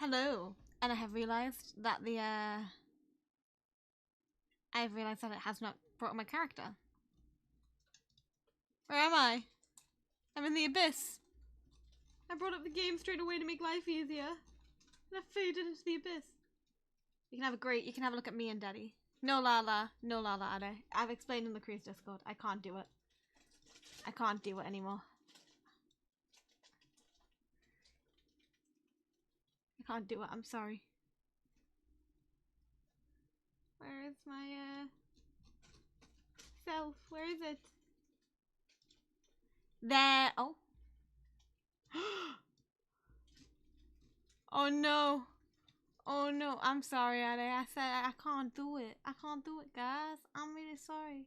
Hello. And I have realized that I've realized that it has not brought up my character. Where am I? I'm in the abyss. I brought up the game straight away to make life easier. And I faded into the abyss. You can have a look at me and Daddy. No Lala, Ade. I've explained in the Crease Discord. I can't do it. I can't do it anymore. I can't do it, I'm sorry. Where is my, self? Where is it? There. Oh. Oh no. Oh no. I'm sorry, Ade. I said I can't do it. I can't do it, guys. I'm really sorry.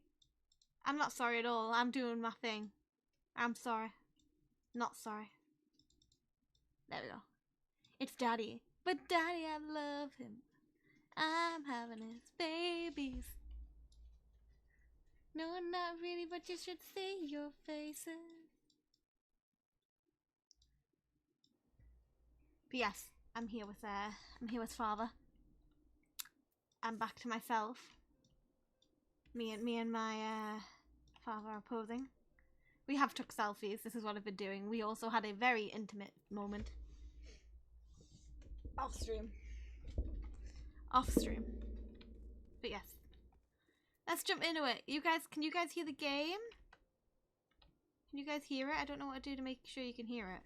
I'm not sorry at all. I'm doing my thing. I'm sorry. Not sorry. There we go. It's Daddy. But Daddy, I love him. I'm having his babies. No, not really, but you should see your faces. But yes, I'm here with Father. I'm back to myself. Me and my father are posing. We have took selfies. This is what I've been doing. We also had a very intimate moment. Off stream. But yes. Let's jump into it. Can you guys hear the game? Can you guys hear it? I don't know what to do to make sure you can hear it.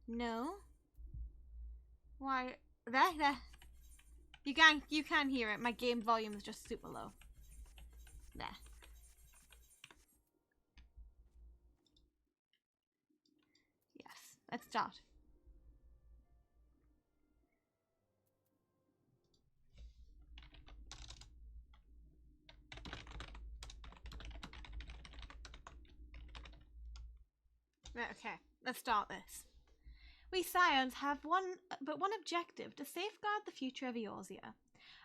No? Why? There. You can hear it. My game volume is just super low. There. Yes. Let's start. Right, okay. Let's start this. We Scions have one objective, to safeguard the future of Eorzea.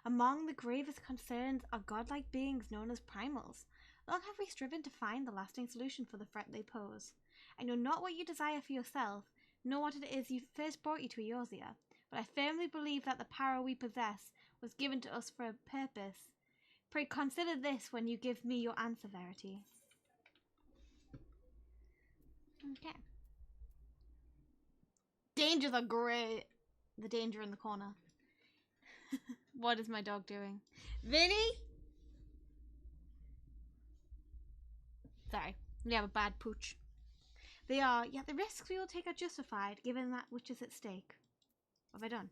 Among the gravest concerns are godlike beings known as primals. Long have we striven to find the lasting solution for the threat they pose. I know not what you desire for yourself, nor what it is you first brought you to Eorzea, but I firmly believe that the power we possess was given to us for a purpose. Pray consider this when you give me your answer, Verity. Okay. Dangers are great. The danger in the corner. What is my dog doing? Vinny? Sorry. We have a bad pooch. Yet the risks we will take are justified, given that which is at stake. What have I done?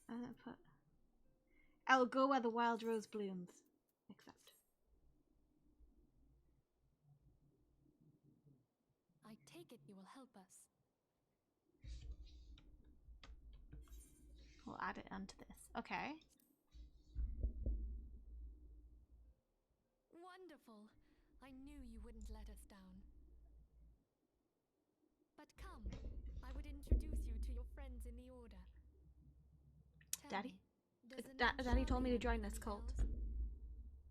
I'm gonna put... I will go where the wild rose blooms. Accept. I take it you will help us. We'll add it onto this. Okay. Wonderful. I knew you wouldn't let us down. But come, I would introduce you to your friends in the Order. Daddy? Does Daddy told me to join this cult.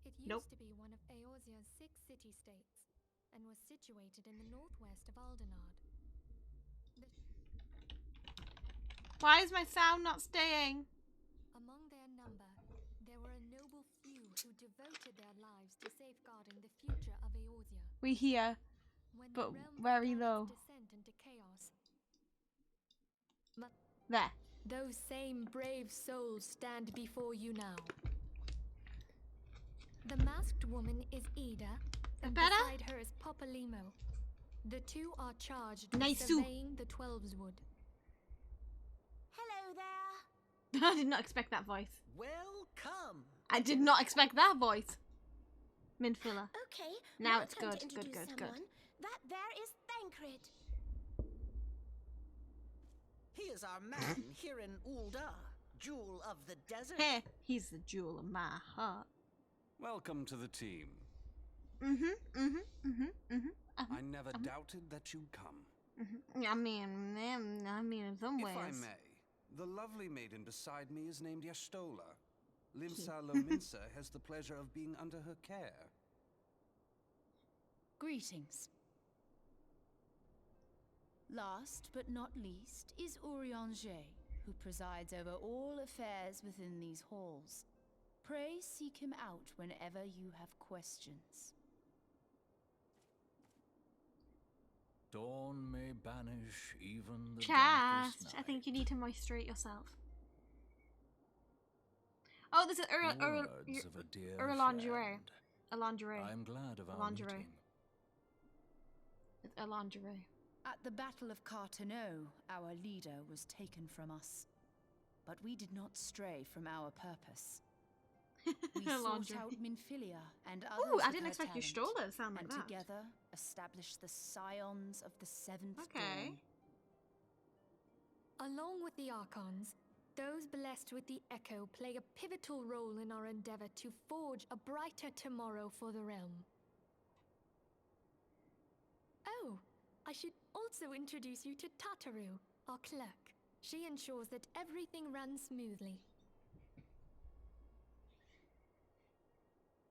It used to be one of Eorzea's 6 city-states, and was situated in the northwest of Aldenard. Why is my sound not staying? Among their number, there were a noble few who devoted their lives to safeguarding the future of Eorzea. We hear, but very low. Descent into chaos. There. Those same brave souls stand before you now. The masked woman is Ida, and beside her is Popolimo. The two are charged with surveying the Twelveswood. Hello there. I did not expect that voice. Welcome. I did not expect that voice. Minfilla. Okay. Now it's time good. to Good. That there is Thancred. He is our man here in Ul'dah, jewel of the desert. Hey, he's the jewel of my heart. Welcome to the team. I never doubted that you'd come. I mean, in some ways. If I may, the lovely maiden beside me is named Y'shtola. Limsa Lominsa has the pleasure of being under her care. Greetings. Last but not least is Urianger, who presides over all affairs within these halls. Pray seek him out whenever you have questions. Dawn may banish even the darkest Chast, night. I think you need to moisturate yourself. Oh, this is Words of a dear lingerie. friend. A lingerie. I'm glad of our lingerie. meeting. It's a lingerie. At the Battle of Carteneau, our leader was taken from us. But we did not stray from our purpose. We sought Lingerie. out Minfilia and others Ooh, I with didn't her expect your talent, stroller to sound like and that. together established the Scions of the Seventh Okay. Dawn. Along with the Archons, those blessed with the Echo play a pivotal role in our endeavor to forge a brighter tomorrow for the realm. Oh, I should also introduce you to Tataru, our clerk. She ensures that everything runs smoothly.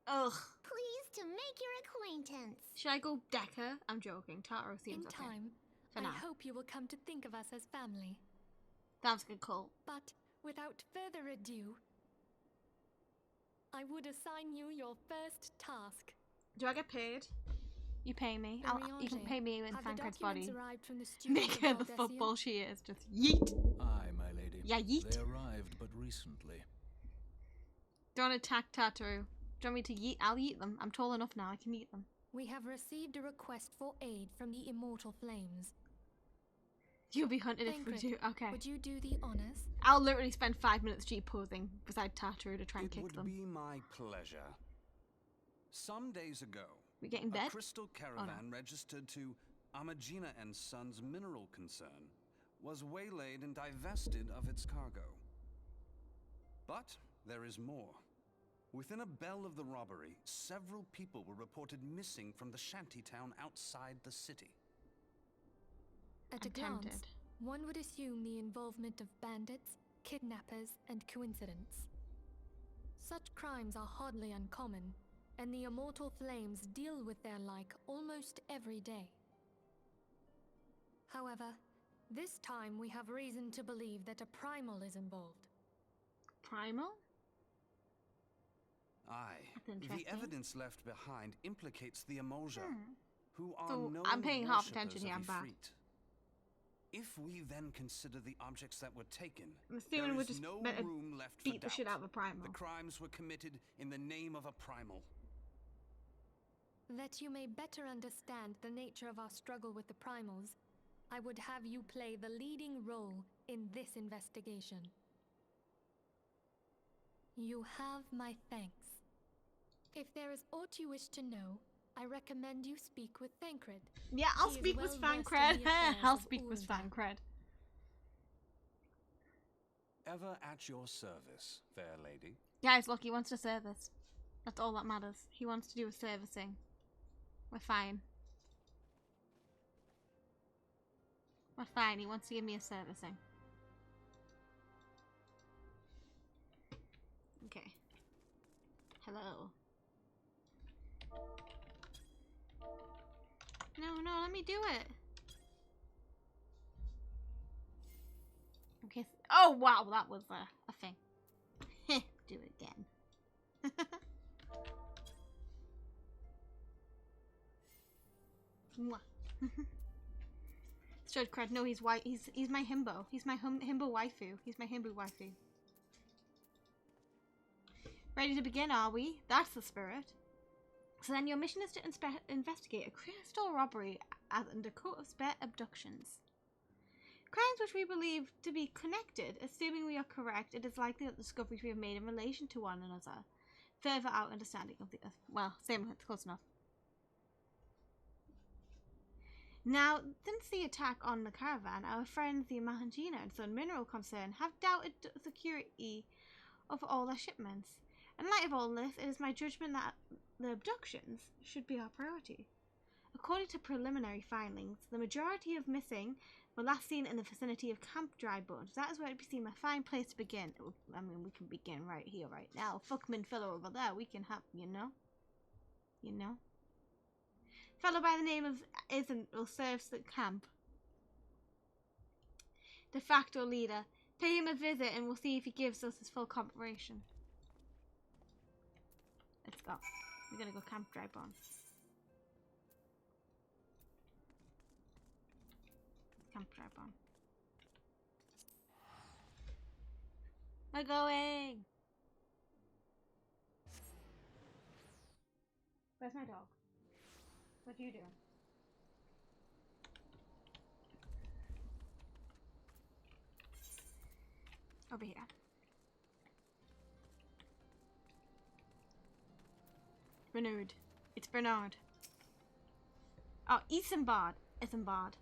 Ugh. Pleased to make your acquaintance. Should I go Decker? I'm joking. Taro seems In okay. time, For I now. hope you will come to think of us as family. Sounds good, cool. But without further ado, I would assign you your first task. Do I get paid? You pay me. You can Ariange, pay me in have the Thancred's documents body. arrived from the students Make of her the Valdecian? football she is. Just yeet. Aye, my lady. Yeah, yeet. They arrived but recently. Don't attack Tataru. Do you want me to yeet? I'll yeet them. I'm tall enough now. I can yeet them. We have received a request for aid from the Immortal Flames. You'll be hunted if we Thancred, do. Okay. would you do the honors? I'll literally spend 5 minutes G posing beside Tataru to try and It kick would them. be my pleasure. Some days ago, We getting a bed? crystal caravan registered to Amagina and Sons mineral concern was waylaid and divested of its cargo. But there is more. Within a bell of the robbery, several people were reported missing from the shantytown outside the city. At I'm a glance, tempted. one would assume the involvement of bandits, kidnappers, and coincidence. Such crimes are hardly uncommon, and the Immortal Flames deal with their like almost every day. However, this time we have reason to believe that a primal is involved. Primal? Aye, That's the interesting. evidence left behind implicates the Emoja, who are So, known I'm paying half worshippers attention here, of I'm back. Ifrit. If we then consider the objects that were taken, I'm assuming there we're is just no meant to room left beat for the shit doubt. out of a primal. The crimes were committed in the name of a primal. That you may better understand the nature of our struggle with the primals, I would have you play the leading role in this investigation. You have my thanks. If there is aught you wish to know, I recommend you speak with Thancred. Yeah, I'll He is speak with well versed in Fancred. the affairs I'll of speak with Ul'dah. Fancred. Ever at your service, fair lady. Guys, look, he wants to service. That's all that matters. He wants to do a servicing. We're fine. We're fine. He wants to give me a servicing. Okay. Hello. No, let me do it. Okay. Oh, wow, that was a thing. Do it again. Mwah. Straight cred. No, he's white. He's my himbo. He's my himbo waifu. He's my himbo waifu. Ready to begin, are we? That's the spirit. So then your mission is to investigate a crystal robbery and a coat of spare abductions. Crimes which we believe to be connected. Assuming we are correct, it is likely that the discoveries we have made in relation to one another further our understanding of the earth. Well, same, it's close enough. Now, since the attack on the caravan, our friends the Mahangina and Sun Mineral Concern have doubted the security of all their shipments. In light of all this, it is my judgment that the abductions should be our priority. According to preliminary findings, the majority of missing were last seen in the vicinity of Camp Dry Bones. That is where it would seem a fine place to begin. I mean, we can begin right here, right now. Fuck Minfilia over there. We can have, you know? You know? Fellow by the name of Isn't will serve the camp. de facto leader. Pay him a visit and we'll see if he gives us his full cooperation. Let's go. We're gonna go camp Drybone. Camp Drybone. We're going! Where's my dog? What are you doing? Over here. Renewed. It's Bernard. Oh, Isambard. Isambard.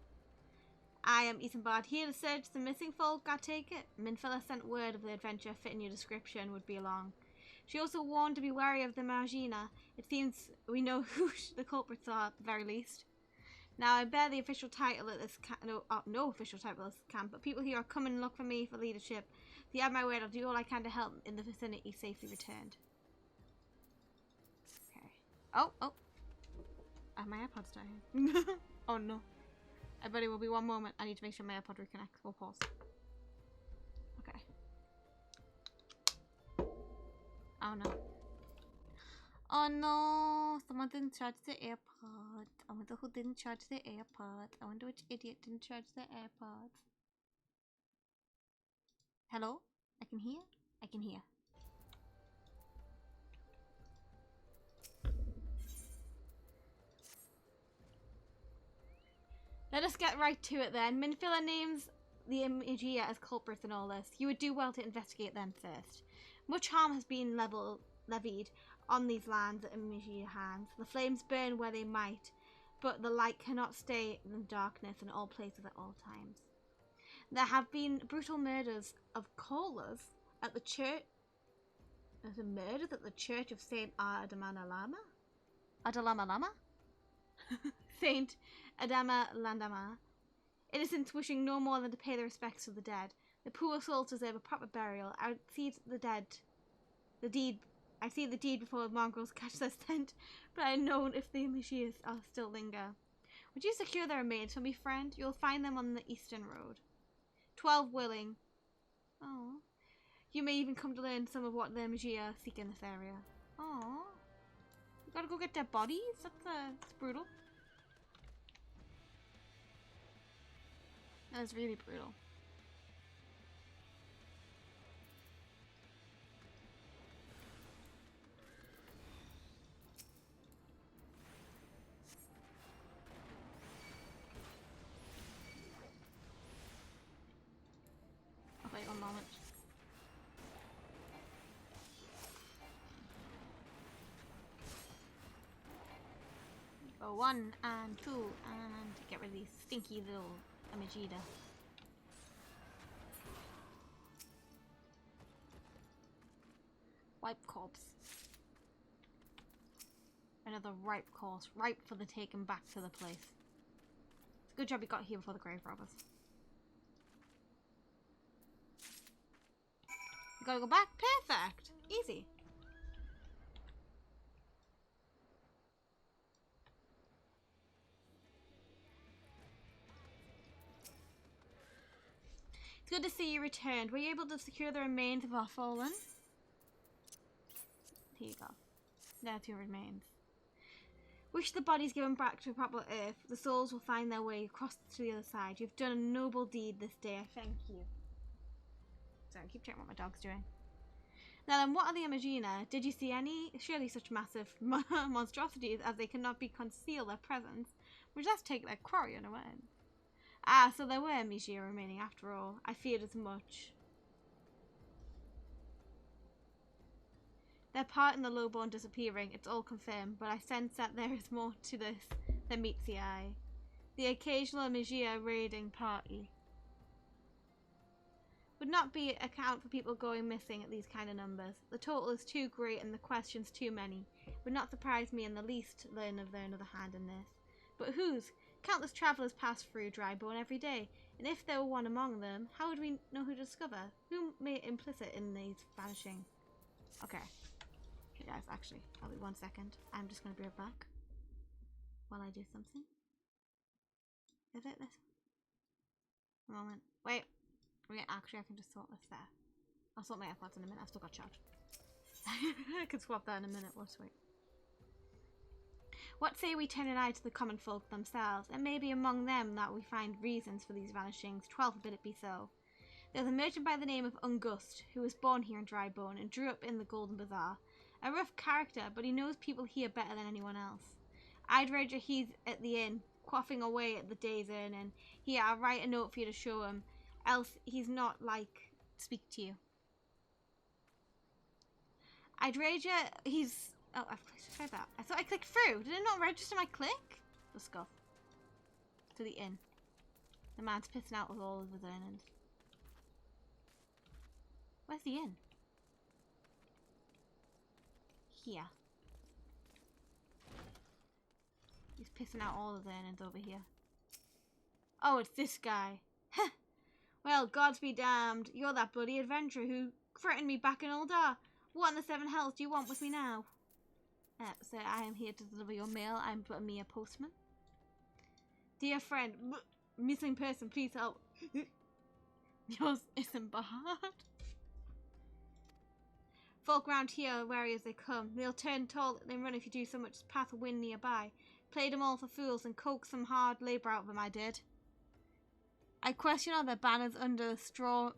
I am Isambard, here to search the missing folk, I take it. Minfilla sent word of the adventure fitting your description would be along. She also warned to be wary of the Margina. It seems we know who the culprits are at the very least. Now, I bear the official title at this camp. No official title at this camp, but people here are coming to look for me for leadership. If you have my word, I'll do all I can to help in the vicinity safely returned. Okay. Oh. Are my AirPods dying? Oh no. I bet it will be one moment. I need to make sure my AirPod reconnects. We'll pause. Okay. Oh no. Oh no! Someone didn't charge the AirPods. I wonder who didn't charge the AirPods. I wonder which idiot didn't charge the AirPods. Hello? I can hear? I can hear. Let us get right to it then. Minfilla names the Imagia as culprits in all this. You would do well to investigate them first. Much harm has been levied on these lands at Imagia hands. The flames burn where they might, but the light cannot stay in the darkness in all places at all times. There have been brutal murders of Kolas at the church. There's a murder at the church of Saint Adamana Lama? Adalama Lama? Saint Adama Landama. Innocents wishing no more than to pay their respects to the dead. The poor souls deserve a proper burial. I see the deed before the mongrels catch their scent, but I know if the Imagias still linger. Would you secure their remains for me, friend? You'll find them on the eastern road. 12 willing. Oh. You may even come to learn some of what the Imagia seek in this area. Oh. You gotta go get their bodies? That's brutal. That is really brutal. Oh, wait one moment. Go 1 and 2 and get rid of these stinky little Amagita. Ripe corpse. Another ripe corpse, ripe for the taking back to the place. It's a good job you got here before the grave robbers. You gotta go back? Perfect! Easy. It's good to see you returned. Were you able to secure the remains of our fallen? Here you go. There are 2 remains. Wish the bodies given back to proper earth. The souls will find their way across to the other side. You've done a noble deed this day. I thank you. Sorry, I keep checking what my dog's doing. Now then, what are the Imagina? Did you see any? Surely such massive monstrosities as they cannot be conceal their presence. Would just take their quarry unaware. Ah, so there were Imagia remaining after all. I feared as much. Their part in the lowborn disappearing, it's all confirmed, but I sense that there is more to this than meets the eye. The occasional Imagia raiding party would not be account for people going missing at these kind of numbers. The total is too great and the questions too many. It would not surprise me in the least to learn of their another hand in this. But whose? Countless travellers pass through Drybone every day, and if there were one among them, how would we know who to discover? Who may implicit in these vanishing? Okay. Okay guys, actually, I'll be 1 second. I'm just going to be right back while I do something. Is it this? A moment. Wait. Actually, I can just sort this there. I'll sort my AirPods in a minute. I've still got charge. I can swap that in a minute. What sweet. What say we turn an eye to the common folk themselves, and maybe among them that we find reasons for these vanishings. 12 forbid it be so. There's a merchant by the name of Ungust, who was born here in Drybone and grew up in the Golden Bazaar. A rough character, but he knows people here better than anyone else. I'd wager he's at the inn, quaffing away at the day's earning. Here, I'll write a note for you to show him, else he's not like speak to you. I'd wager he's... Oh, I've tried that. I thought I clicked through. Did it not register my click? Let's go. To the inn. The man's pissing out with all of his earnings. Where's the inn? Here. He's pissing out all of the earnings over here. Oh, it's this guy. Heh. Well, gods be damned. You're that bloody adventurer who threatened me back in Uldar. What in the seven hells do you want with me now? Sir, I am here to deliver your mail. I'm but a mere postman. Dear friend, missing person, please help. Yours isn't bad. Folk round here are wary as they come. They'll turn tall and run if you do so much as path a wind nearby. Play them all for fools and coax some hard labour out of them, I did. I question are there banners under the straw,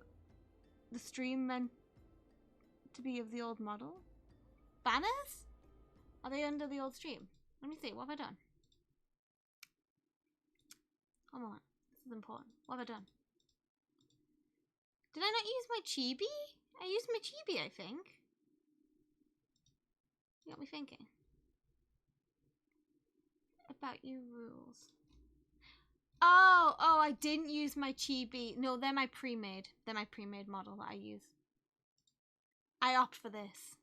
the stream meant to be of the old model? Banners? Are they under the old stream? Let me see, what have I done? Hold on, this is important. What have I done? Did I not use my chibi? I used my chibi, I think. You got me thinking. About your rules. Oh, I didn't use my chibi. No, they're my pre-made. They're my pre-made model that I use. I opt for this.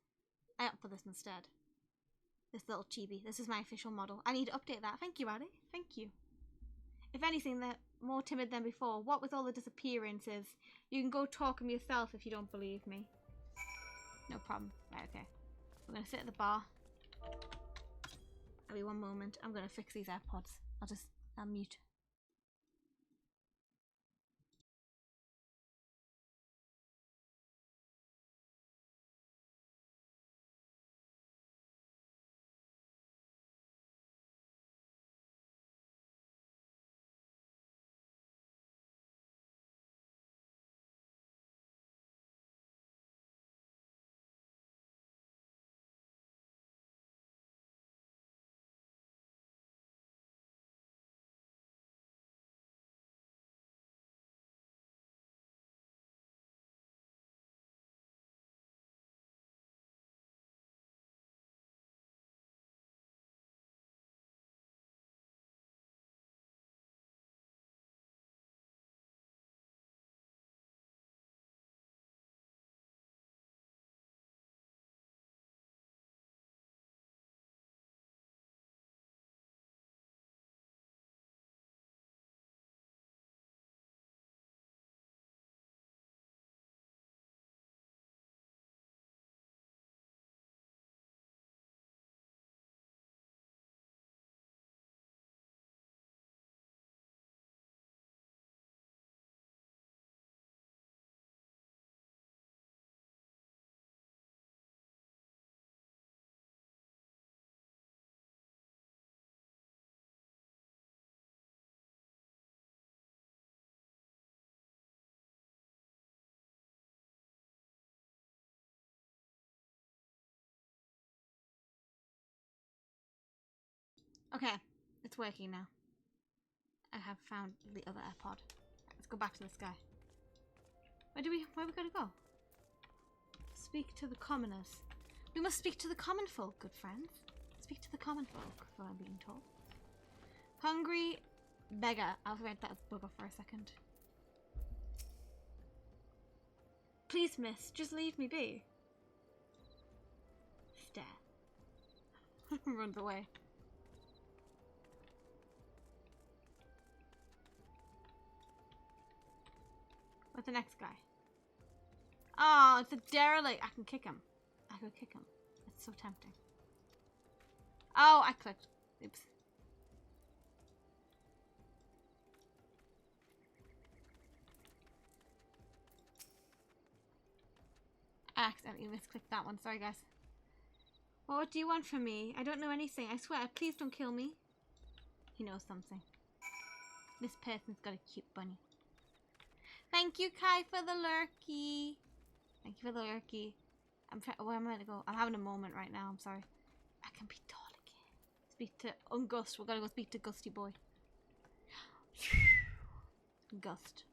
I opt for this instead. This little chibi. This is my official model. I need to update that. Thank you, Addy. Thank you. If anything, they're more timid than before. What with all the disappearances? You can go talk them yourself if you don't believe me. No problem. Right, okay. We're going to sit at the bar. Give me one moment. I'm going to fix these AirPods. I'll mute. Okay, it's working now. I have found the other AirPod. Let's go back to this guy. Where we gotta go? Speak to the commoners. We must speak to the common folk, good friends. Speak to the common folk, what I'm being told. Hungry beggar. I'll write that as bugger for a second. Please, miss, just leave me be. Stare. Runs away. Where's the next guy? Oh, it's a derelict. I can kick him. I could kick him. It's so tempting. Oh, I clicked. Oops. I accidentally misclicked that one. Sorry, guys. Well, what do you want from me? I don't know anything. I swear. Please don't kill me. He knows something. This person's got a cute bunny. Thank you, Kai, for the lurky. Thank you for the lurky. Where am I gonna go? I'm having a moment right now. I'm sorry. I can be tall again. Speak to Ungust. We're gonna go speak to Gusty Boy. Gust.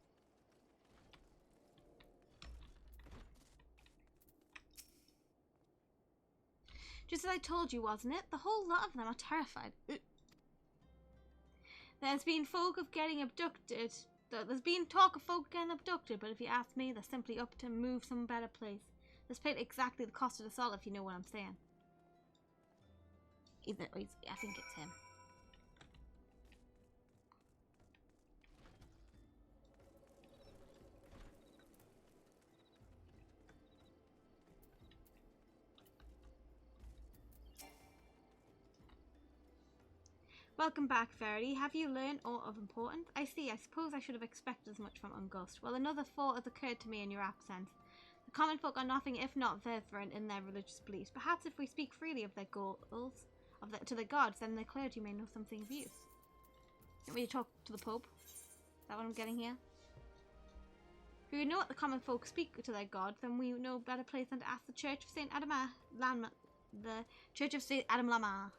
Just as I told you, wasn't it? The whole lot of them are terrified. There's been folk of getting abducted. There's been talk of folk getting abducted, but if you ask me, they're simply up to move some better place. This paid exactly the cost of the assault, if you know what I'm saying. I think it's him. Welcome back, Verity. Have you learned aught of importance? I see. I suppose I should have expected as much from Ungust. Well, another thought has occurred to me in your absence. The common folk are nothing if not fervent in their religious beliefs. Perhaps if we speak freely of their goals, to the gods, then the clergy may know something of use. Want me to talk to the Pope? Is that what I'm getting here? If we know what the common folk speak to their gods, then we know better place than to ask the Church of Saint Adama, the Church of Saint Adam Lama.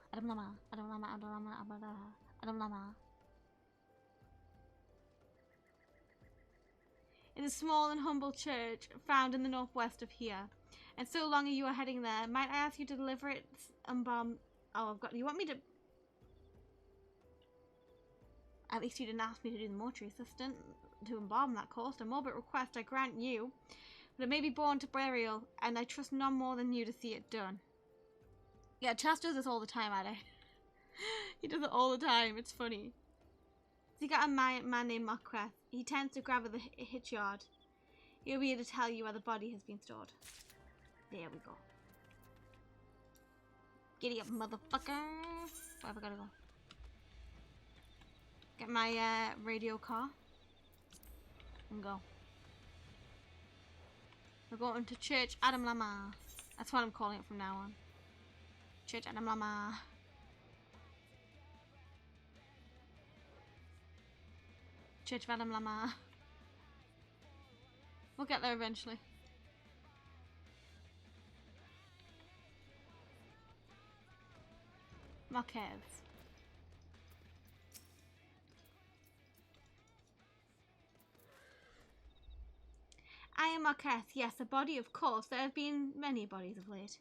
It is a small and humble church found in the northwest of here. And so long as you are heading there, might I ask you to deliver it embalm? Oh, you want me to? At least you didn't ask me to do the mortuary assistant to embalm that corpse. A morbid request I grant you, but it may be borne to burial, and I trust none more than you to see it done. Yeah, Chas does this all the time, Addy. He does it all the time. It's funny. So you got a man named Marqueth. He tends to grab at the hitch yard. He'll be able to tell you where the body has been stored. There we go. Giddy up, motherfucker. Where have I gotta go? Get my radio car. And go. We're going to Church Adam Lama. That's what I'm calling it from now on. Church Adam Lama. Church of Adam Lama. We'll get there eventually. Marquez. I am Marquez. Yes, a body, of course. There have been many bodies of late.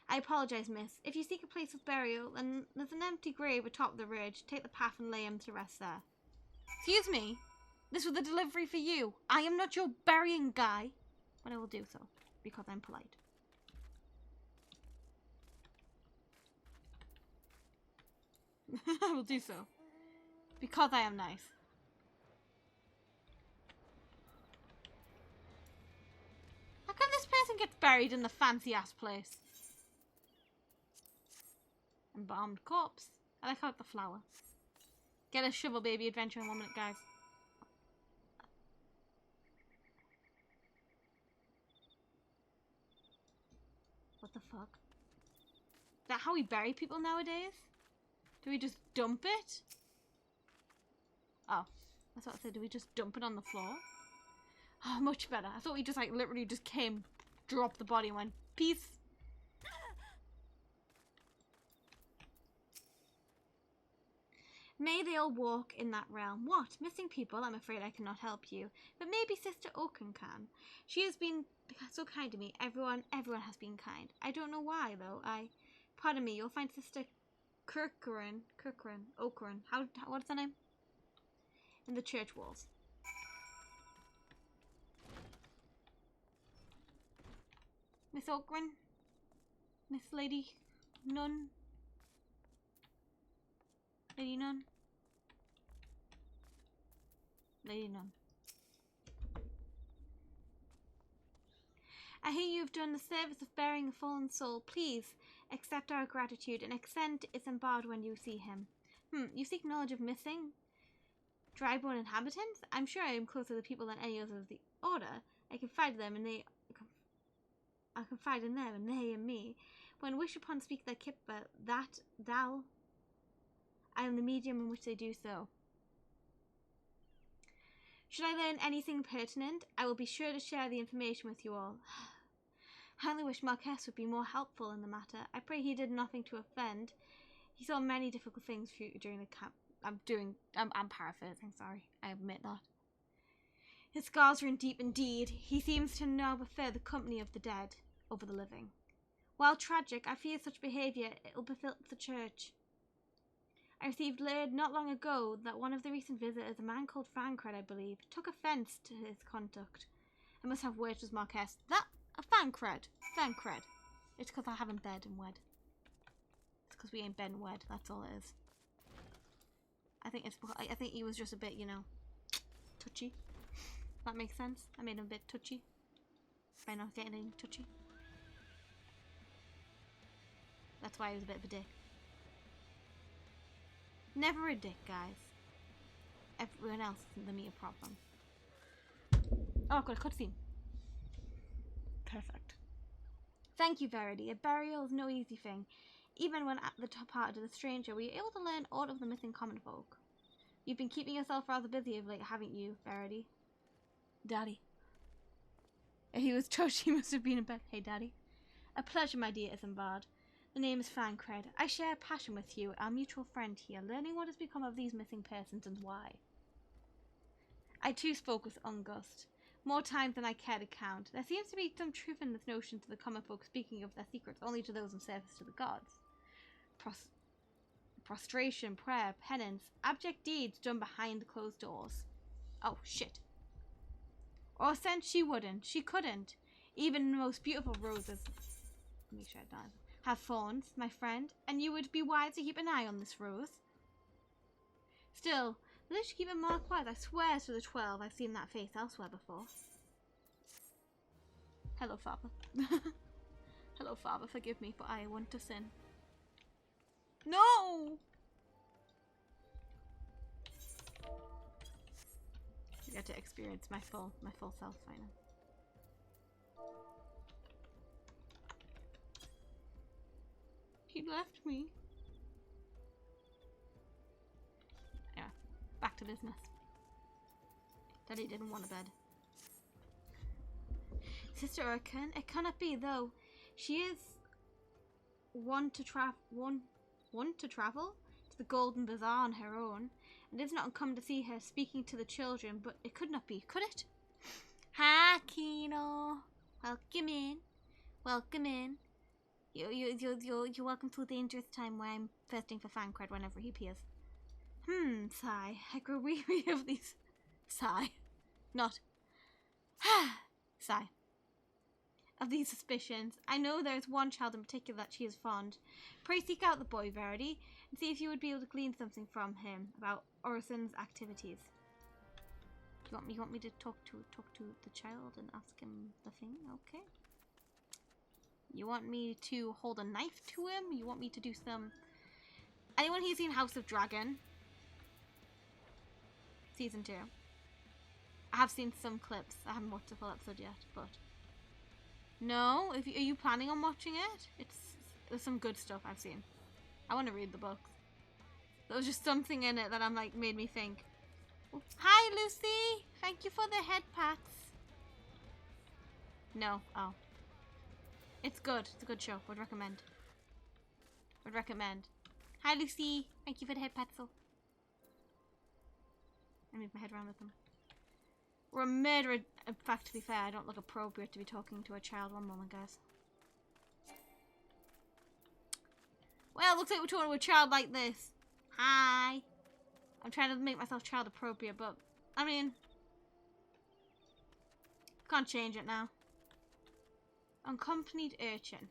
I apologize, miss. If you seek a place of burial, then there's an empty grave atop the ridge. Take the path and lay him to rest there. Excuse me? This was a delivery for you. I am not your burying guy. But I will do so, because I'm polite. I will do so, because I am nice. How come this person gets buried in the fancy-ass place? Embalmed corpse. I like how the flower. Get a shovel baby adventure in 1 minute, guys. What the fuck? Is that how we bury people nowadays? Do we just dump it? Oh, that's what I said. Do we just dump it on the floor? Oh, much better. I thought we just like literally just came, dropped the body and went, peace. May they all walk in that realm. What? Missing people? I'm afraid I cannot help you. But maybe Sister Oaken can. She has been so kind to me. Everyone has been kind. I don't know why, though. Pardon me, you'll find Sister Oaken. What's her name? In the church walls. Miss Oaken? Miss Lady Nun? Lady Nun? Lady Nun. I hear you have done the service of bearing a fallen soul. Please accept our gratitude and extend its embalmed when you see him. You seek knowledge of missing dry-bone inhabitants? I'm sure I am closer to the people than any other of the order. I confide to them and they I confide in them and they in me. When wish upon speak their kipper, that thou, I am the medium in which they do so. Should I learn anything pertinent, I will be sure to share the information with you all. I only wish Marquess would be more helpful in the matter. I pray he did nothing to offend. He saw many difficult things during the camp. I'm paraphrasing, sorry. I admit that. His scars run deep indeed. He seems to now prefer the company of the dead over the living. While tragic, I fear such behaviour will befit the church. I received word not long ago that one of the recent visitors, a man called Fancred, I believe, took offence to his conduct. I must have words with Marquess. That a Fancred. It's because I haven't bed and wed. It's because we ain't bed and wed. That's all it is. I think he was just a bit, touchy. That makes sense. I made him a bit touchy by not getting any touchy. That's why he was a bit of a dick. Never a dick, guys. Everyone else isn't the me a problem. Oh, I've got a cutscene. Perfect. Thank you, Verity. A burial is no easy thing. Even when at the top part of the stranger, were you able to learn all of the missing common folk? You've been keeping yourself rather busy of late, haven't you, Verity? Daddy. He was touched. He must have been in bed. Hey, Daddy. A pleasure, my dear Isambard. The name is Fancred. I share a passion with you, our mutual friend here, learning what has become of these missing persons and why. I too spoke with Ungust, more times than I care to count. There seems to be some truth in this notion to the common folk speaking of their secrets only to those in service to the gods. Prostration, prayer, penance, abject deeds done behind closed doors. Oh, shit. Or since she wouldn't, she couldn't. Even the most beautiful roses, make sure I don't have thorns, my friend, and you would be wise to keep an eye on this rose. Still, let you keep it marked wise. I swear to the 12 I've seen that face elsewhere before. Hello, Father. Hello, Father, forgive me, for I want to sin. No! I get to experience my full self finally. He left me. Yeah, back to business. Daddy didn't want a bed. Sister Urkin, it cannot be though. She is one to travel to the Golden Bazaar on her own, and it is not uncommon to see her speaking to the children. But it could not be, could it? Hi, Kino. Welcome in. Welcome in. You're welcome to a dangerous time where I'm thirsting for Fancred whenever he appears. Sigh. I grow weary of these. Sigh. Not. Sigh. Of these suspicions. I know there is one child in particular that she is fond. Pray seek out the boy, Verity, and see if you would be able to glean something from him about Orison's activities. You want me to talk to the child and ask him the thing? Okay. You want me to hold a knife to him? You want me to do some... Anyone who's seen House of Dragon? Season 2. I have seen some clips. I haven't watched the full episode yet, but... No? Are you planning on watching it? There's some good stuff I've seen. I want to read the books. There was just something in it that I'm like, made me think. Hi, Lucy! Thank you for the head pats. No. Oh. It's good. It's a good show. Would recommend. Would recommend. Hi, Lucy. Thank you for the head patzel. I move my head around with them. We're a murderer. In fact, to be fair, I don't look appropriate to be talking to a child. One moment, guys. Well, it looks like we're talking to a child like this. Hi. I'm trying to make myself child appropriate, but I mean, can't change it now. Unaccompanied urchin.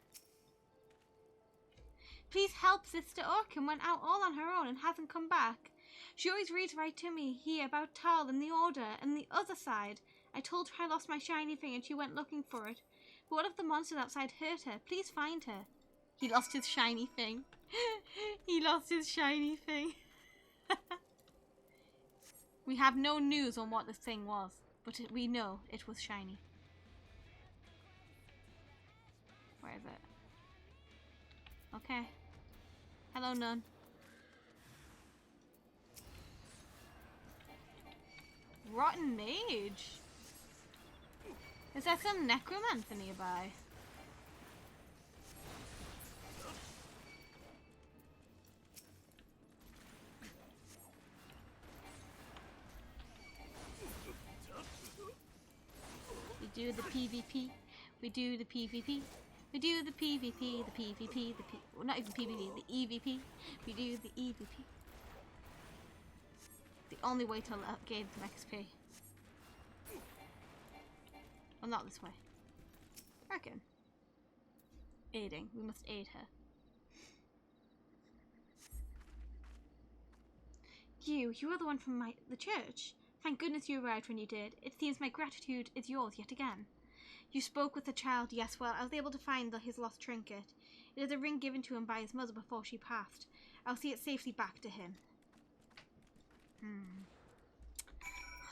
Please help Sister Orkin went out all on her own and hasn't come back. She always reads right to me here about Tal and the Order and the other side. I told her I lost my shiny thing and she went looking for it. But what if the monsters outside hurt her? Please find her. He lost his shiny thing. He lost his shiny thing. We have no news on what this thing was, but we know it was shiny. Where is it? Okay. Hello, nun. Rotten mage. Is there some necromancer nearby? We do the PvP. We do the PvP. We do the PvP, the PvP, well, not even PvP, the EVP. We do the EVP. The only way to gain some XP. Well, not this way. I reckon. Aiding. We must aid her. You are the one from the church. Thank goodness you arrived when you did. It seems my gratitude is yours yet again. You spoke with the child, yes, well, I was able to find his lost trinket. It is a ring given to him by his mother before she passed. I'll see it safely back to him.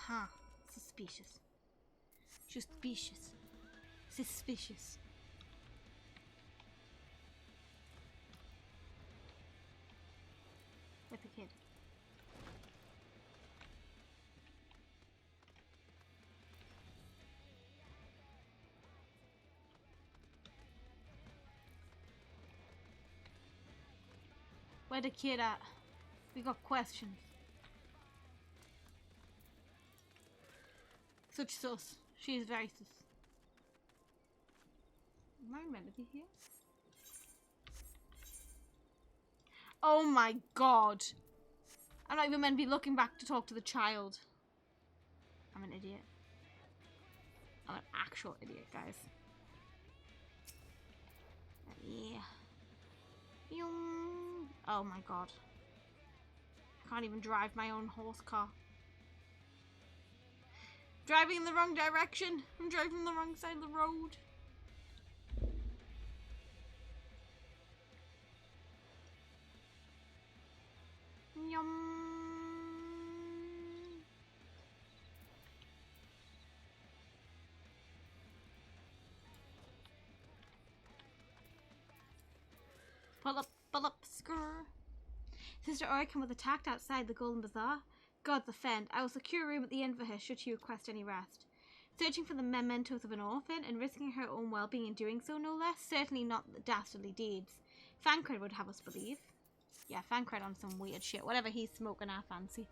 Huh. Suspicious. Suspicious. Suspicious. With the kid. Where the kid at? We got questions. Such sus. She is very sus. Am I meant to be here? Oh my god. I'm not even meant to be looking back to talk to the child. I'm an idiot. I'm an actual idiot, guys. Yeah. Oh my god. I can't even drive my own horse car. Driving in the wrong direction. I'm driving the wrong side of the road. Yum. Pull up, skrr. Sister Orican was attacked outside the Golden Bazaar. God defend, I will secure a room at the inn for her should she request any rest. Searching for the mementos of an orphan and risking her own well-being in doing so, no less. Certainly not the dastardly deeds. Fancred would have us believe. Yeah, Fancred on some weird shit. Whatever he's smoking, I fancy.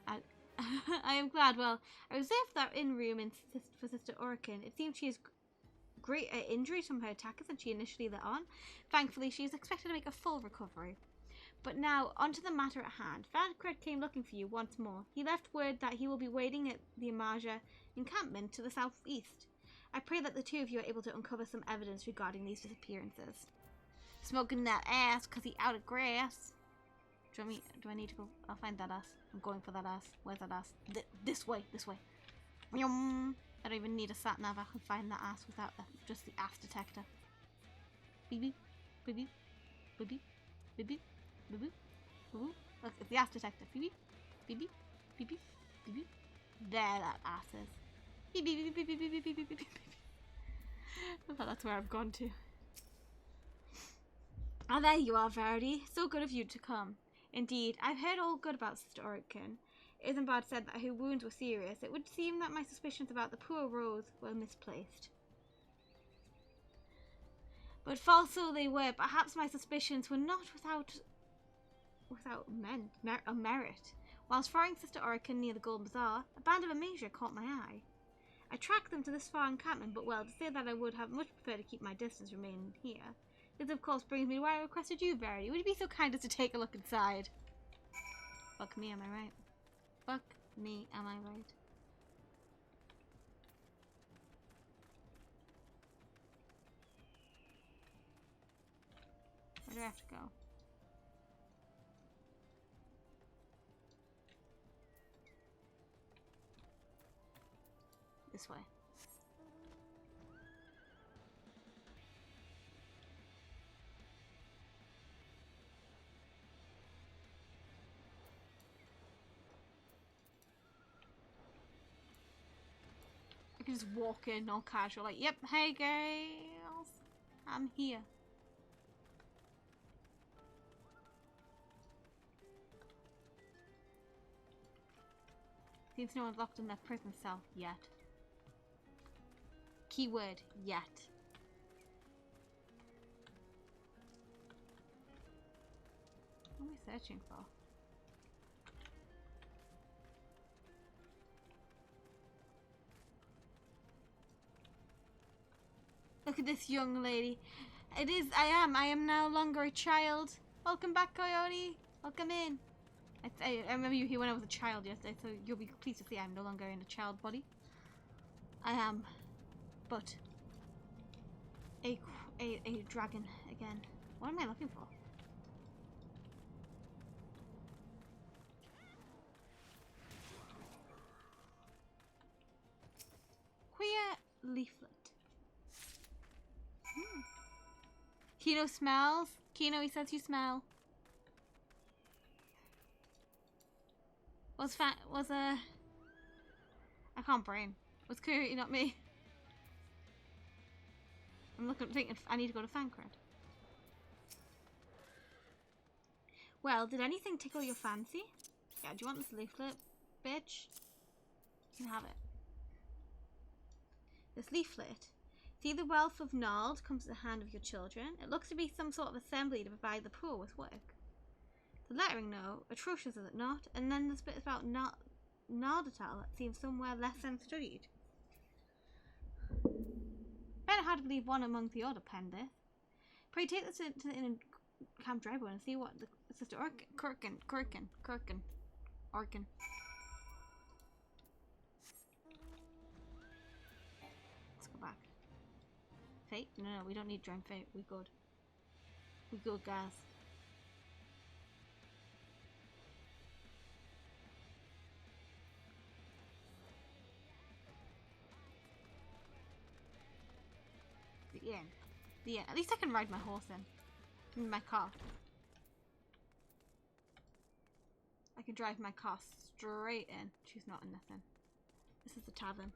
I am glad. Well, I reserved that inn room for Sister Orican. It seems she has greater injuries from her attackers than she initially let on. Thankfully, she is expected to make a full recovery. But now, on to the matter at hand. Fancred came looking for you once more. He left word that he will be waiting at the Amaja encampment to the southeast. I pray that the two of you are able to uncover some evidence regarding these disappearances. Smoking that ass because he out of grass. Do I need to go? I'll find that ass. I'm going for that ass. Where's that ass? This way. Yum. I don't even need a sat nav. I can find that ass without just the ass detector. Beep beep. Beep beep. Beep beep. Beep beep. Beep beep. Look, it's the ass detector. Beep beep. Beep beep. Beep beep. Beep beep. There that ass is. Beep beep beep beep beep beep beep beep beep beep. I thought that's where I've gone to. Ah, there you are, Verity. So good of you to come. Indeed, I've heard all good about Sister Orican. Isambard said that her wounds were serious. It would seem that my suspicions about the poor Rose were misplaced. But false though they were, perhaps my suspicions were not without merit. Whilst following Sister Orican near the Golden Bazaar, a band of Amasia caught my eye. I tracked them to this far encampment, but well, to say that I would have much preferred to keep my distance remaining here. This of course brings me to why I requested you, Verity. Would you be so kind as to take a look inside? Fuck me, am I right? Fuck me, am I right? Where do I have to go? This way. I can just walk in all casual, like, yep, hey girl. I'm here. Seems no one's locked in their prison cell yet. Keyword, yet. What are we searching for? Look at this young lady. I am no longer a child. Welcome back, Coyote. Welcome in. I remember you here when I was a child yesterday, so you'll be pleased to see I'm no longer in a child body. I am, but a dragon again. What am I looking for? Queer leaflet. Kino smells. Kino, he says you smell. I can't brain. Was Coyote not me? I'm thinking I need to go to Fancred. Well, did anything tickle your fancy? Yeah, do you want this leaflet, bitch? You can have it. This leaflet. See the wealth of Nald comes to the hand of your children. It looks to be some sort of assembly to provide the poor with work. The lettering, though, atrocious is it not? And then this bit about Nardatal that seems somewhere less than studied. Better hard to believe one among the order penned this. Pray take this to the inn in Camp Drybone and see what the sister Kurkin. Let's go back. Fate? No, we don't need join fate. We good. We good, guys. The end. At least I can ride my horse in my car. I can drive my car straight in. She's not in nothing. This is the tavern.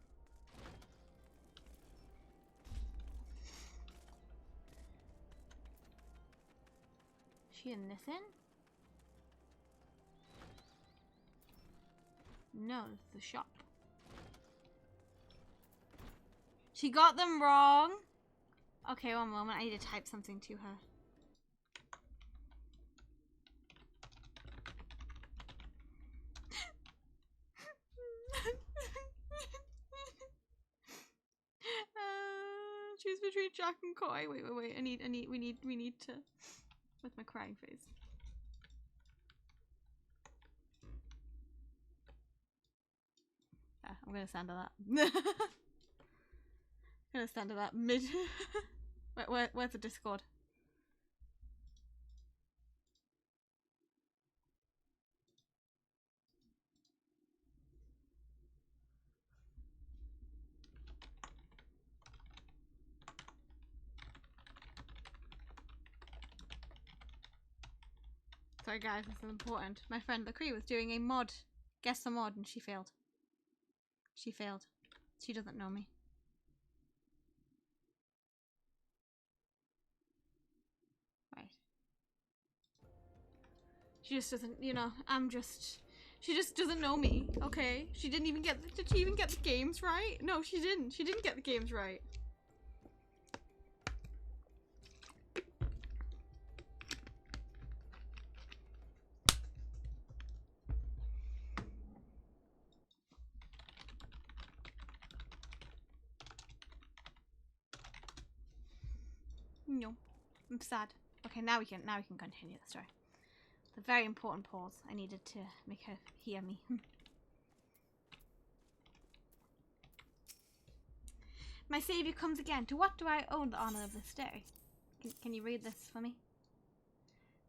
She in this inn? No, it's the shop. She got them wrong. Okay, one moment. I need to type something to her. Choose between Jack and Koi. Wait. We need to. With my crying face. Yeah, I'm gonna stand to that. Gonna stand to that mid. Where's the Discord? Sorry guys, this is important. My friend Lacree was doing a mod. Guess the mod, and she failed. She failed. She doesn't know me. Right. She just doesn't, you know, she just doesn't know me, okay? She didn't even get, did she even get the games right? No, she didn't. She didn't get the games right. No. I'm sad. Okay, now we can continue the story. The very important pause. I needed to make her hear me. My savior comes again. To what do I owe the honor of this day? Can you read this for me?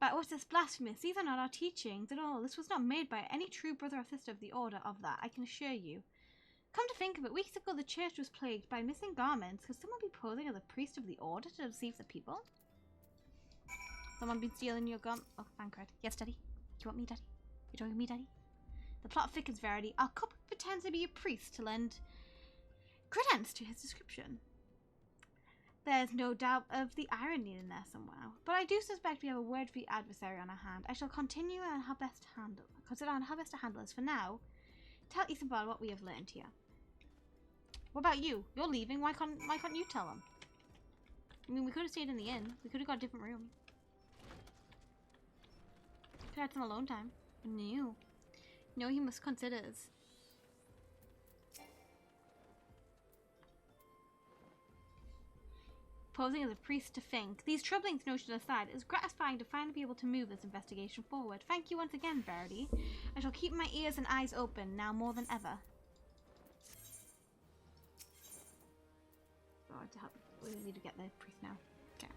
But what's this blasphemous? These are not our teachings at all. This was not made by any true brother or sister of the order of that, I can assure you. Come to think of it, weeks ago the church was plagued by missing garments. Could someone be posing as a priest of the order to deceive the people? Someone been stealing your gum? Oh, Fancred. Yes, Daddy? Do you want me, Daddy? You talking to me, Daddy? The plot thickens, Verity. Our couple pretends to be a priest to lend credence to his description. There's no doubt of the irony in there somewhere, but I do suspect we have a word-free adversary on our hand. I shall consider on how best to handle this. For now, tell Isabel what we have learned here. What about you? You're leaving. Why can't you tell them? I mean, we could have stayed in the inn. We could have got a different room. Could have had some alone time. No. No, he must consider us. Posing as a priest to think. These troubling notions aside, it is gratifying to finally be able to move this investigation forward. Thank you once again, Verity. I shall keep my ears and eyes open now more than ever. Oh, to help. We need to get the priest now. Okay.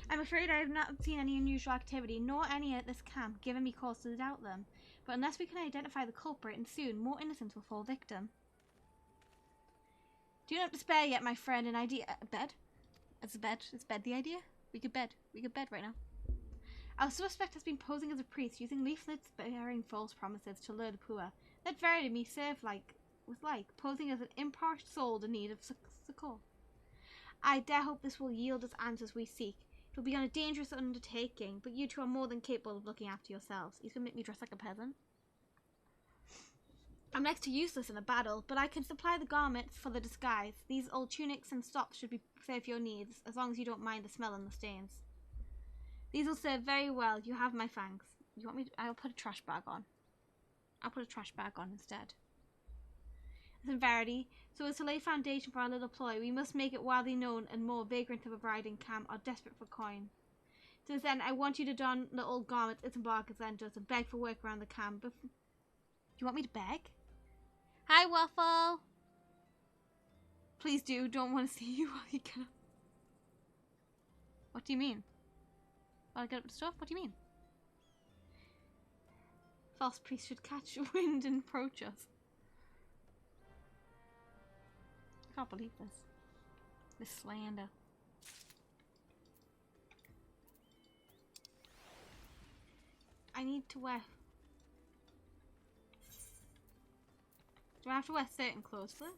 I'm afraid I have not seen any unusual activity, nor any at this camp, giving me cause to doubt them. But unless we can identify the culprit, and soon more innocents will fall victim. Do not despair yet, my friend. An idea. Bed? It's a bed. Is bed the idea? We could bed. We could bed right now. Our suspect has been posing as a priest, using leaflets bearing false promises to lure the poor. That very to me served posing as an impoverished soul in need of succor. I dare hope this will yield us answers we seek. It will be on a dangerous undertaking, but you two are more than capable of looking after yourselves. He's gonna make me dress like a peasant. I'm next to useless in a battle, but I can supply the garments for the disguise. These old tunics and stocks should serve your needs, as long as you don't mind the smell and the stains. These will serve very well. You have my thanks. You want me to? I'll put a trash bag on. I'll put a trash bag on instead. In Verity, so as to lay foundation for our little ploy, we must make it widely known and more vagrants of a bride in camp are desperate for coin. So then, I want you to don the old garments Isambard has sent us and beg for work around the camp. Do you want me to beg? Hi, Waffle! Please do. Don't want to see you while you get up. What do you mean? While I get up to stuff? What do you mean? False priest should catch wind and approach us. I can't believe this. This slander. I need to wear... Do I have to wear certain clothes for this?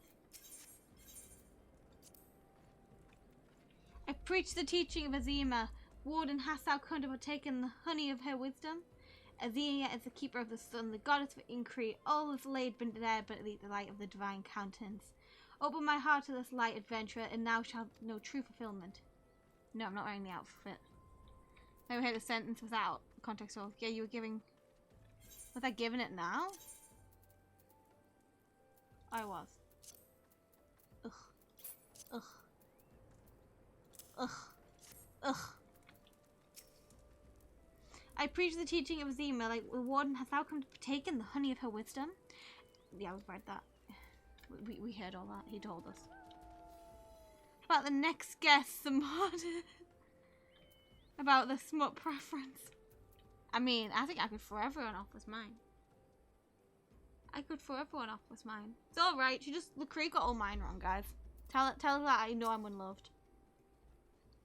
I preach the teaching of Azima. Warden, hast thou come to partake in the honey of her wisdom? Azima is the keeper of the sun, the goddess of increase. All is laid there beneath the light of the divine countenance. Open my heart to this light adventurer, and thou shalt know true fulfillment. No, I'm not wearing the outfit. I heard the sentence without context of, yeah, you were giving... Was I giving it now? I was. Ugh. Ugh. Ugh. Ugh. I preach the teaching of Azima, like the warden, hast thou come to partake in the honey of her wisdom? Yeah, we've read that. We heard all that. He told us. About the next guest, the martyr. About the smut preference. I mean, I think I could throw everyone off with mine. I could throw everyone off with mine. It's alright. Lucree got all mine wrong, guys. Tell her that I know I'm unloved.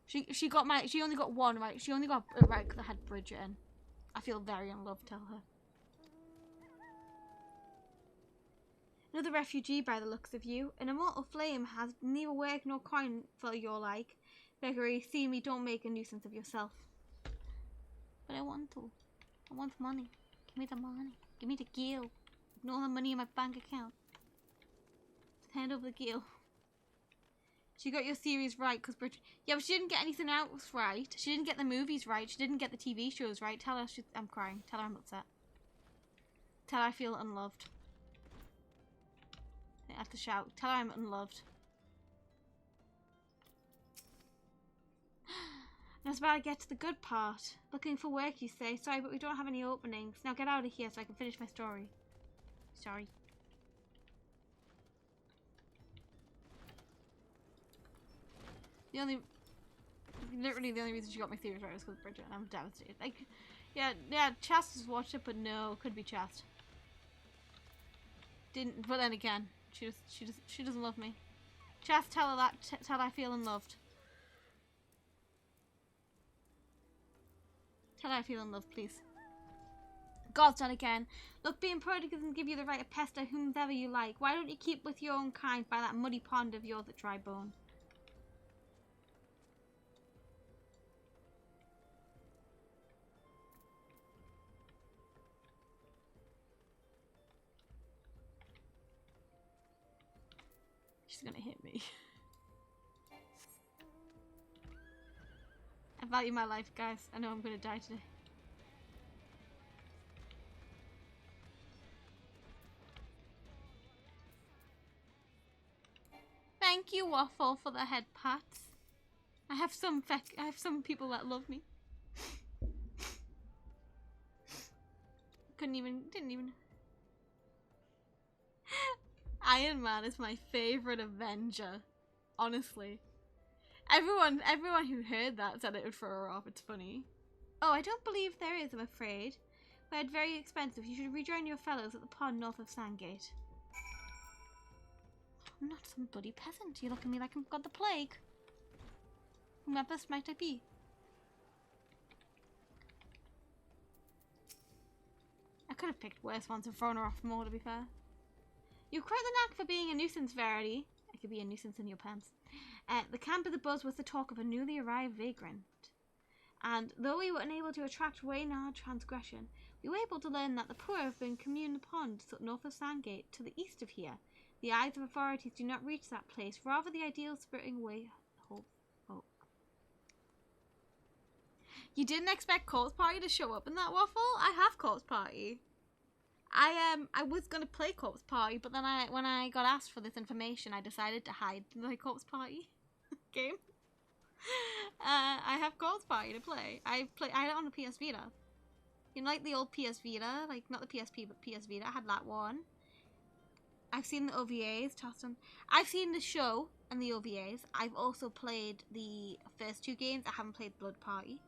She only got one right. She only got it right because I had Bridget in. I feel very unloved, tell her. Another refugee by the looks of you. An immortal flame has neither work nor coin for your like. Beggary, see me, don't make a nuisance of yourself. But I want to. I want money. Give me the money. Give me the gil. Ignore the money in my bank account. Just hand over the gil. She got your series right because Bridget... Yeah, but she didn't get anything else right. She didn't get the movies right. She didn't get the TV shows right. Tell her I'm crying. Tell her I'm upset. Tell her I feel unloved. I have to shout. Tell her I'm unloved. That's about to get to the good part. Looking for work, you say. Sorry, but we don't have any openings. Now get out of here so I can finish my story. Sorry. Literally the only reason she got my series right was because of Bridget, and I'm devastated. Like, yeah, Chast has watched it, but no, could be Chast. Didn't, but then again, she doesn't love me. Chast, tell her that. Tell her I feel unloved. Tell her I feel unloved, please. God's done again. Look, being prodigal doesn't give you the right to pester whomever you like. Why don't you keep with your own kind by that muddy pond of yours at Dry Bone? She's gonna hit me. I value my life, guys. I know I'm gonna die today. Thank you, Waffle, for the head pats. I have some people that love me. Didn't even. Iron Man is my favorite Avenger. Honestly. Everyone who heard that said it would throw her off. It's funny. Oh, I don't believe there is, I'm afraid. We're very expensive. You should rejoin your fellows at the pond north of Sandgate. I'm not some bloody peasant. You look at me like I've got the plague. Whomever might I be? I could have picked worse ones and thrown her off more, to be fair. You've quite the knack for being a nuisance, Verity. I could be a nuisance in your pants. The camp of the Buzz was the talk of a newly arrived vagrant. And though we were unable to attract Waynard transgression, we were able to learn that the poor have been communed upon north of Sandgate, to the east of here. The eyes of authorities do not reach that place, rather the ideal spiriting away hope. You didn't expect Corpse Party to show up in that, Waffle? I have Corpse Party. I was gonna play Corpse Party, but then when I got asked for this information, I decided to hide my Corpse Party game. I have Corpse Party to play. I had it on the PS Vita. You know, like the old PS Vita, like not the PSP, but PS Vita. I had that one. I've seen the OVAs, Toston. I've seen the show and the OVAs. I've also played the first two games. I haven't played Blood Party.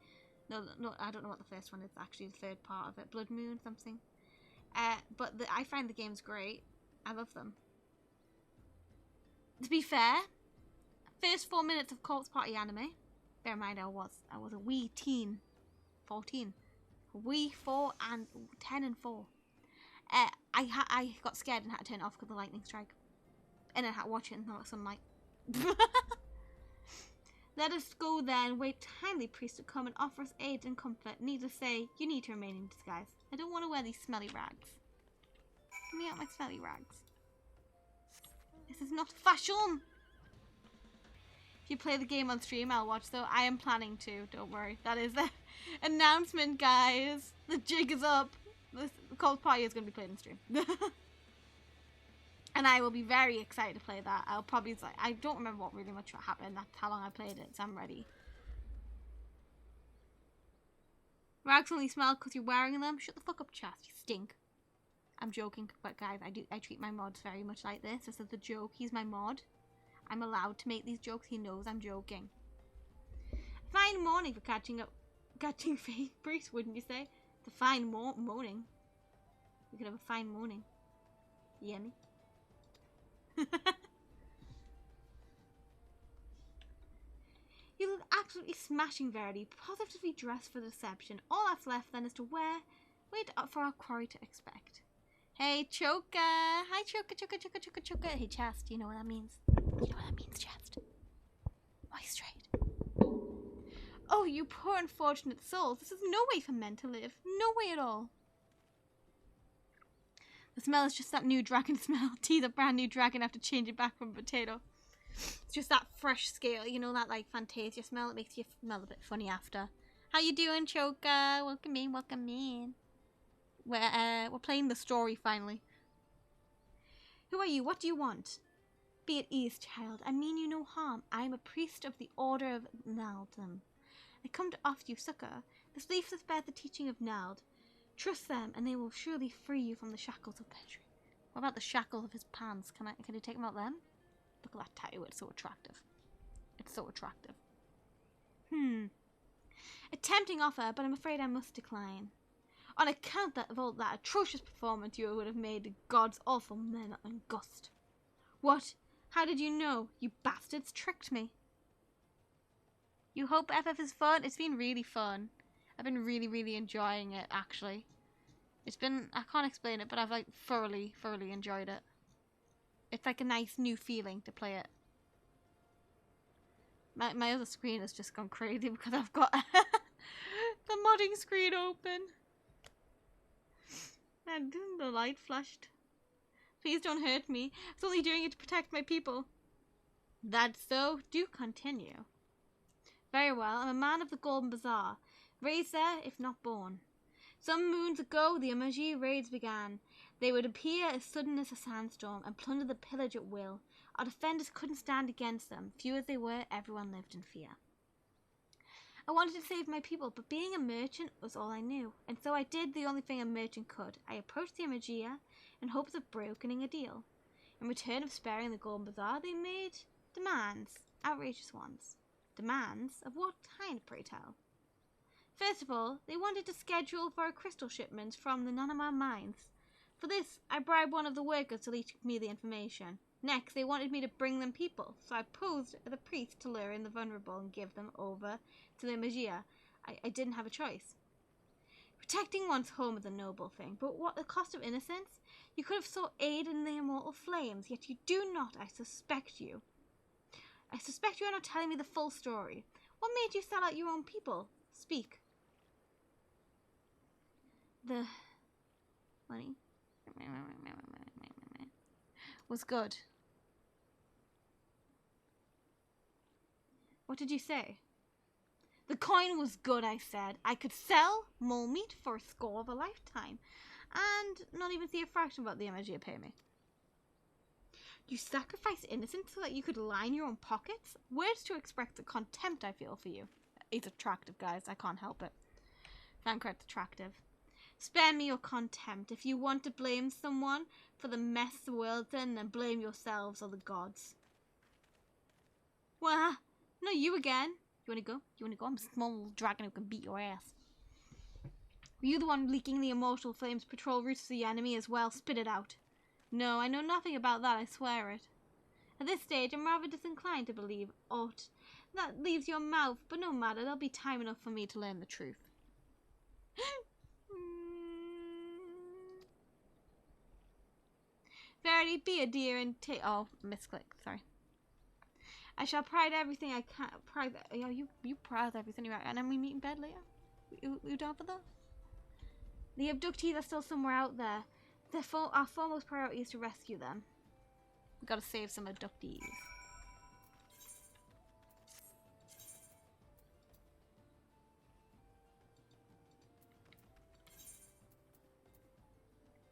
No, I don't know what the first one is. Actually, the third part of it, Blood Moon something. But I find the games great. I love them. To be fair, first 4 minutes of Corpse Party anime. Bear in mind, I was a wee teen, 14, a wee 4 and 10 and 4. I got scared and had to turn it off because of the lightning strike, and then had to watch it in the sunlight. Let us go then. Wait timely, priest, to come and offer us aid and comfort. Needless to say, you need to remain in disguise. I don't want to wear these smelly rags. Let me out my smelly rags. This is not fashion. If you play the game on stream, I'll watch though. I am planning to. Don't worry. That is the announcement, guys. The jig is up. The Corpse Party is going to be played on stream. And I will be very excited to play that. I'll probably, I don't remember what really much happened. That's how long I played it, so I'm ready. Rags only smell because you're wearing them. Shut the fuck up, Chast. You stink. I'm joking, but guys, I treat my mods very much like this. This is a joke. He's my mod. I'm allowed to make these jokes. He knows I'm joking. Fine morning for catching fake priest, wouldn't you say? It's a fine morning. We could have a fine morning. You hear me? You look absolutely smashing, Verity. Positively dressed for deception. All that's left then is to wait up for our quarry to expect. Hey, Choka! Hi, Choka. Hey, Chast, you know what that means? You know what that means, Chast? Why straight? Oh, you poor unfortunate souls. This is no way for men to live. No way at all. The smell is just that new dragon smell. Tea the brand new dragon after changing back from potato. It's just that fresh scale, you know, that like Fantasia smell. It makes you smell a bit funny after. How you doing, Choka? Welcome in, welcome in. We're playing the story finally. Who are you? What do you want? Be at ease, child. I mean you no harm. I am a priest of the Order of Naldum. I come to offer you succor. This leaflet bears the teaching of Nald. Trust them, and they will surely free you from the shackles of Petri. What about the shackles of his pants? Can I take them out then? Look at that tattoo, it's so attractive. It's so attractive. A tempting offer, but I'm afraid I must decline. On account of all that atrocious performance you would have made the gods' awful men and gust. What? How did you know? You bastards tricked me. You hope FF is fun? It's been really fun. I've been really, really enjoying it, actually. It's been, I can't explain it, but I've like thoroughly enjoyed it. It's like a nice new feeling to play it. My other screen has just gone crazy because I've got the modding screen open. And the light flashed. Please don't hurt me. I was only doing it to protect my people. That's so. Do continue. Very well. I'm a man of the Golden Bazaar. Raised there, if not born. Some moons ago, the Amaji raids began. They would appear as sudden as a sandstorm and plunder the pillage at will. Our defenders couldn't stand against them. Few as they were, everyone lived in fear. I wanted to save my people, but being a merchant was all I knew, and so I did the only thing a merchant could. I approached the Amagia in hopes of brokering a deal. In return of sparing the Golden Bazaar, they made demands, outrageous ones. Demands of what kind, pray tell? First of all, they wanted to schedule for a crystal shipment from the Nanama mines. For this, I bribed one of the workers to leak me the information. Next, they wanted me to bring them people, so I posed as a priest to lure in the vulnerable and give them over to the Magia. I didn't have a choice. Protecting one's home is a noble thing, but what the cost of innocence? You could have sought aid in the immortal flames, yet you do not. I suspect you. I suspect you are not telling me the full story. What made you sell out your own people? Speak. The money was good. What did you say? The coin was good, I said. I could sell mole meat for a score of a lifetime, and not even see a fraction of what the Amagia pay me. You sacrificed innocence so that you could line your own pockets? Words to express the contempt I feel for you. He's attractive, guys. I can't help it. Thancred's attractive. Spare me your contempt. If you want to blame someone for the mess the world's in, then blame yourselves or the gods. Well, no, you again. You wanna go? You wanna go? I'm a small little dragon who can beat your ass. Were you the one leaking the immortal flames patrol routes to the enemy as well? Spit it out. No, I know nothing about that, I swear it. At this stage, I'm rather disinclined to believe aught that leaves your mouth, but no matter, there'll be time enough for me to learn the truth. Verily, be a dear and take. Oh, misclick. Sorry. I shall pride everything I can. Pride. Oh, you prize everything you're at, and then we meet in bed later. You down for that? The abductees are still somewhere out there. Our foremost priority is to rescue them. We gotta save some abductees.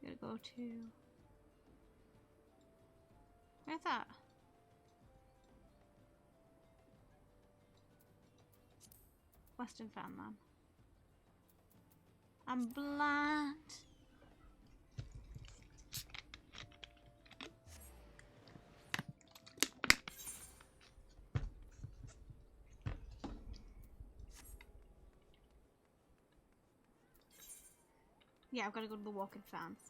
Gotta go to. Where's that? Western Fanland. I'm blind. Yeah, I've got to go to the Walking Sands.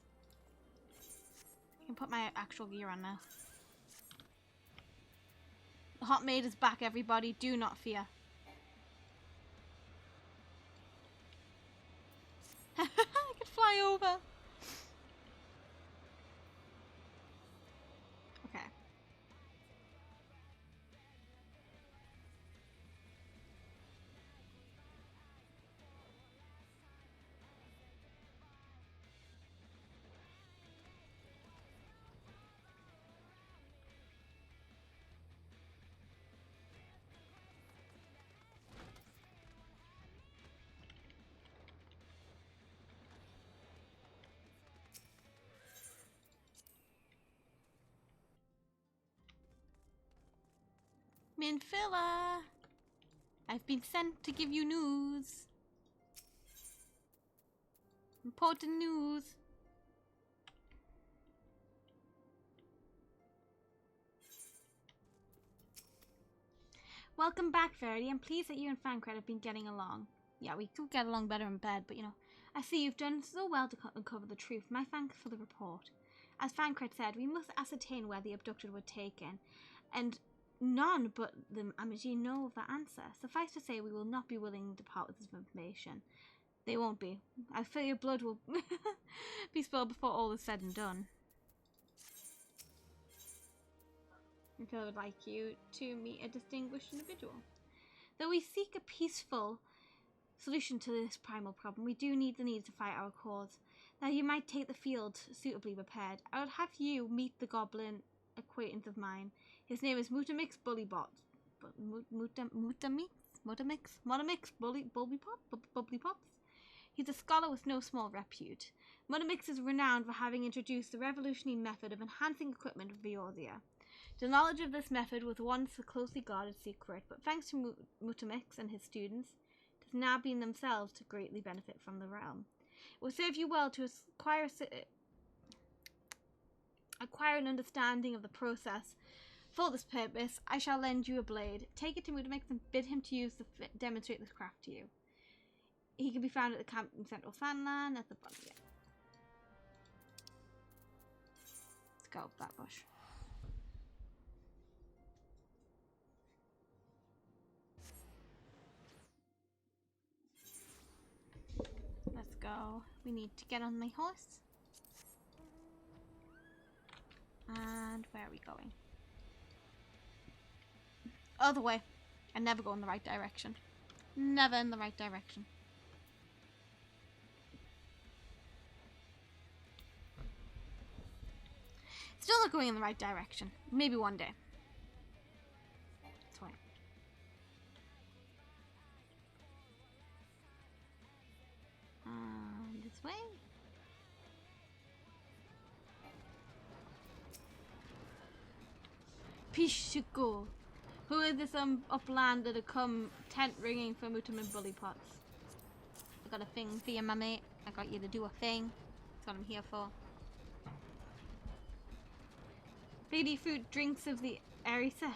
I can put my actual gear on now. The Hot Maid is back, everybody. Do not fear. I can fly over. Okay. Minfilla, I've been sent to give you news. Important news. Welcome back, Verity. I'm pleased that you and Thancred have been getting along. Yeah, we could get along better in bed, but you know, I see you've done so well to uncover the truth. My thanks for the report. As Thancred said, we must ascertain where the abducted were taken, and none but the Amaji know of that answer. Suffice to say, we will not be willing to part with this information. They won't be. I fear your blood will be spilled before all is said and done. I would like you to meet a distinguished individual. Though we seek a peaceful solution to this primal problem, we do need to fight our cause. That you might take the field suitably prepared, I would have you meet the goblin acquaintance of mine. His name is Mutamix Bullybot. Mutamix Bubblypops. He's a scholar with no small repute. Mutamix is renowned for having introduced the revolutionary method of enhancing equipment of Eorzea. The knowledge of this method was once a closely guarded secret, but thanks to Mutamix and his students, it has now been themselves to greatly benefit from the realm. It will serve you well to acquire an understanding of the process. For this purpose, I shall lend you a blade. Take it to Mutamix and bid him to demonstrate this craft to you. He can be found at the camp in Central Fanland at the bottom. Yeah. Let's go up that bush. Let's go. We need to get on my horse. And where are we going? Other way. I never go in the right direction. Never in the right direction. Still not going in the right direction. Maybe one day. This way. This way. Pishiko. Who is this uplander to come tent ringing for Mutamin Bully Pots? I got a thing for you, my mate. I got you to do a thing. That's what I'm here for. Lady fruit drinks of the Erisef.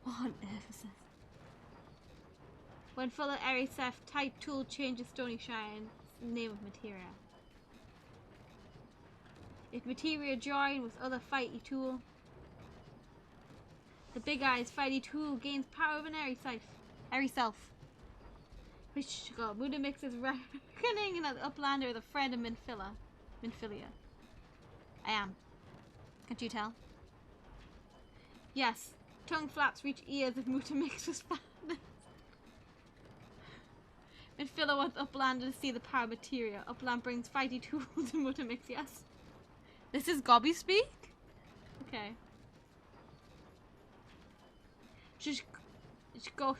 What on earth is this? When full of Erisef, type tool changes stony shine. Name of materia. If materia join with other fighty tool, the big eyes fighty tool gains power of an Erisef. Which god, Mutamix is reckoning an uplander with a friend of Minfilia. I am. Can't you tell? Yes. Tongue flaps reach ears of Mutamix with fatness. Minfilia wants Uplander to see the power materia. Upland brings fighty tools to Mutamix, yes. This is Gobby speak? Okay. Shiko.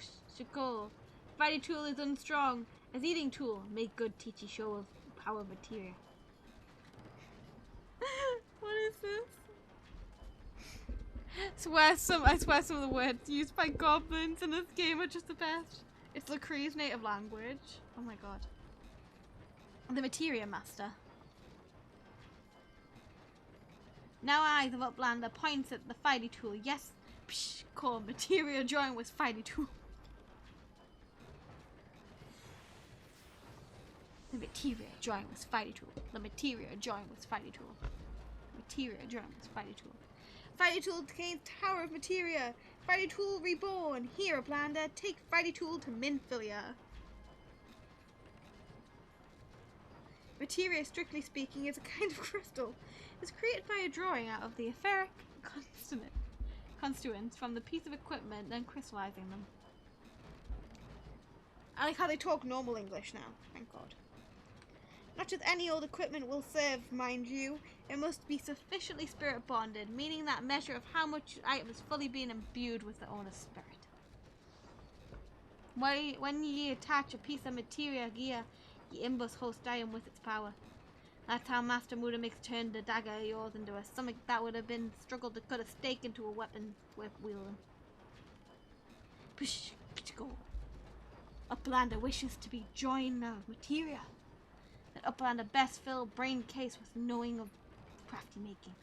Fighty tool is unstrong. As eating tool, make good teachy show of power materia. What is this? I swear some of the words used by goblins in this game are just the best. It's Lacree's native language. Oh my god. The Materia Master. Now eyes of Uplander points at the fighty tool. Yes, psh, call Materia join with fighty tool. The Materia join with fighty tool. The Materia join with fighty tool. Materia join with fighty tool. Fighty tool gains Tower of Materia. Fighty tool reborn. Here, Uplander, take fighty tool to Minfilia. Materia, strictly speaking, is a kind of crystal. It's created by a drawing out of the etheric constituents from the piece of equipment, then crystallizing them. I like how they talk normal English now. Thank God. Not just any old equipment will serve, mind you. It must be sufficiently spirit bonded, meaning that measure of how much item is fully being imbued with the owner's spirit. When ye attach a piece of materia gear, ye imbus host item with its power. That's how Master Mutamix turned the dagger of yours into a stomach that would have been struggled to cut a stake into a weapon with wielding. Push, go. Uplander wishes to be joiner of materia. That Uplander best fill brain case with knowing of crafty making.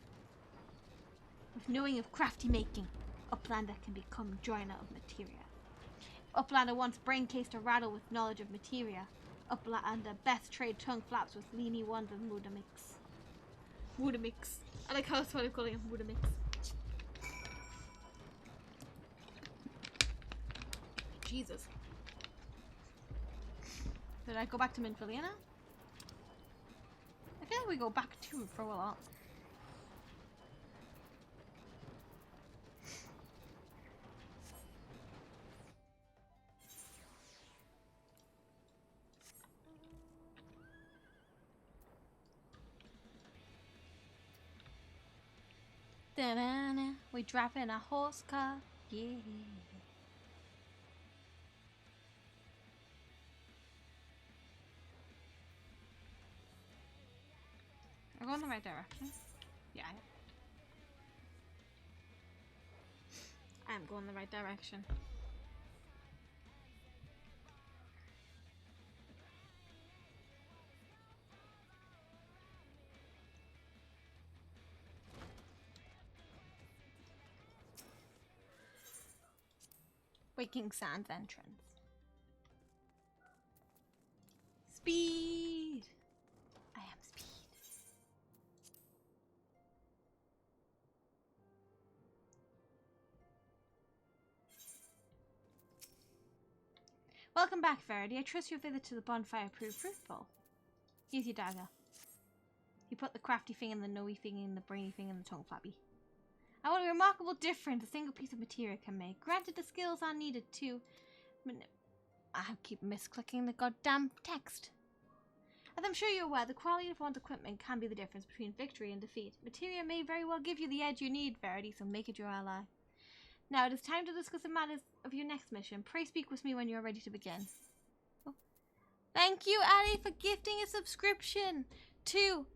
With knowing of crafty making, Uplander can become joiner of materia. If Uplander wants brain case to rattle with knowledge of materia, Uplander best trade tongue flaps with leany ones of Mutamix. Mutamix. I like how that's what I'm calling him, Mutamix. Jesus. Did I go back to Minfilia now? I feel like we go back to and fro a lot. Da-da-da. We drop in a horse car. Yeah. We're going the right direction. Yeah. I am going the right direction. Waking Sands entrance. Speed! I am speed. Welcome back, Verity. I trust your visit to the bonfire proved fruitful. Here's your dagger. You put the crafty thing in the knowy thing in the brainy thing in the tongue flabby. And what a remarkable difference a single piece of material can make. Granted, the skills are needed too. I keep misclicking the goddamn text. As I'm sure you're aware, the quality of one's equipment can be the difference between victory and defeat. Materia may very well give you the edge you need, Verity, so make it your ally. Now it is time to discuss the matters of your next mission. Pray speak with me when you are ready to begin. Oh. Thank you, Addy, for gifting a subscription to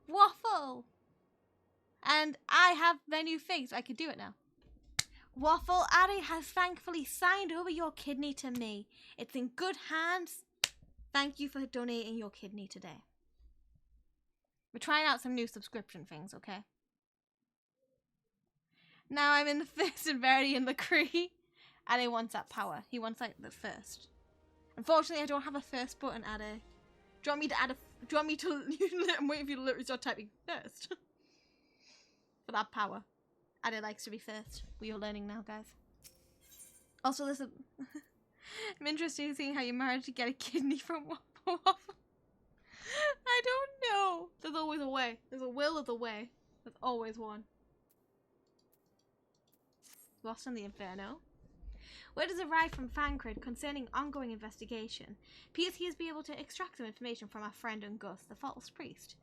Waffle. And I have their new thing, so I can do it now. Waffle, Addy has thankfully signed over your kidney to me. It's in good hands. Thank you for donating your kidney today. We're trying out some new subscription things, okay? Now I'm in the first and Verity in the Cree. Addy wants that power. He wants like the first. Unfortunately, I don't have a first button, Addy. Do you want me to add a... Do you want me to... I'm waiting for you to literally start typing first. For that power. Addy likes to be first. We are learning now, guys. Also, there's a... I'm interested in seeing how you managed to get a kidney from Waffle. I don't know. There's always a way. There's a will of the way. There's always one. Lost in the Inferno. Word has arrived from Fancred concerning ongoing investigation. Appears he has been able to extract some information from our friend Ungus, the false priest.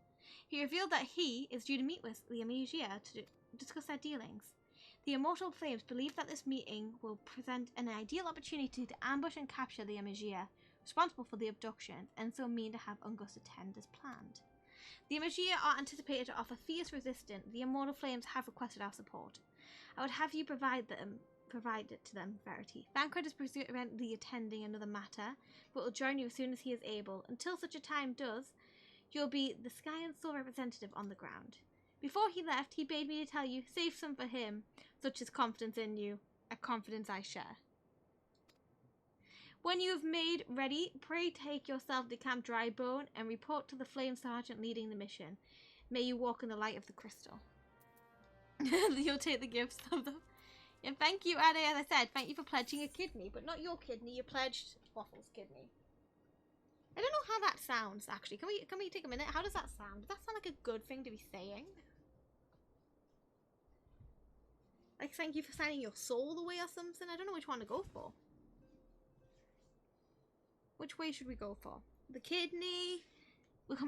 He revealed that he is due to meet with the Amasia to discuss their dealings. The Immortal Flames believe that this meeting will present an ideal opportunity to ambush and capture the Amasia, responsible for the abduction, and so mean to have Ungus attend as planned. The Amasia are anticipated to offer fierce resistance. The Immortal Flames have requested our support. I would have you provide it to them, Verity. Bancred is presently attending another matter, but will join you as soon as he is able. Until such a time does, you'll be the Sky and Soul representative on the ground. Before he left, he bade me to tell you, save some for him, such as confidence in you, a confidence I share. When you have made ready, pray take yourself to Camp Drybone and report to the Flame Sergeant leading the mission. May you walk in the light of the crystal. You'll take the gifts of them. And thank you, Addy, as I said, thank you for pledging a kidney, but not your kidney, you pledged Waffle's kidney. I don't know how that sounds, actually. Can we take a minute? How does that sound? Does that sound like a good thing to be saying? Like, thank you for signing your soul away or something? I don't know which one to go for. Which way should we go for? The kidney?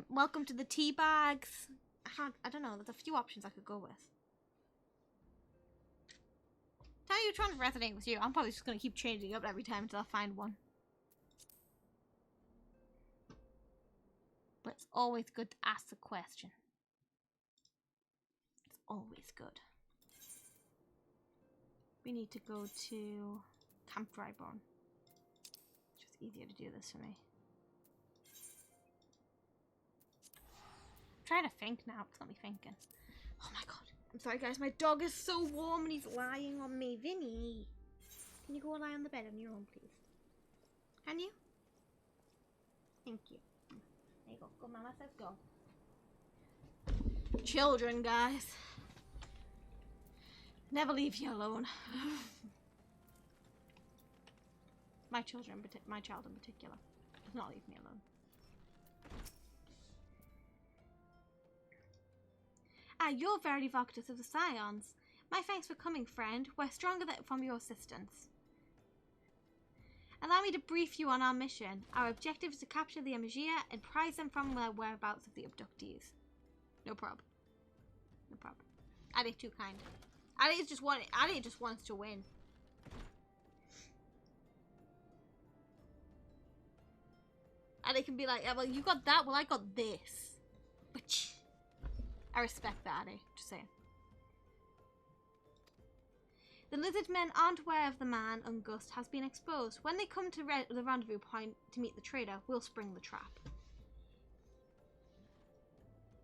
Welcome to the tea bags? I don't know, there's a few options I could go with. Tell you which one resonate with you. I'm probably just going to keep changing up every time until I find one. But it's always good to ask the question. It's always good. We need to go to Camp Drybone. It's just easier to do this for me. I'm trying to think now. It's got me thinking. Oh my god. I'm sorry guys, my dog is so warm and he's lying on me. Vinny, can you go lie on the bed on your own, please? Can you? Thank you. There you go. Go, Mama says go. Children, guys. Never leave you alone. My child in particular does not leave me alone. Ah, you're very evocative of the Scions. My thanks for coming, friend. We're stronger from your assistance. Allow me to brief you on our mission. Our objective is to capture the Amagia and prize them from the whereabouts of the abductees. No problem. No problem. Ade too kind. Ade just wants to win. Ade can be like, yeah, well, you got that, well, I got this. I respect that, Ade. Just saying. The lizard men aren't aware of the man Ungust has been exposed. When they come to the rendezvous point to meet the trader, we'll spring the trap.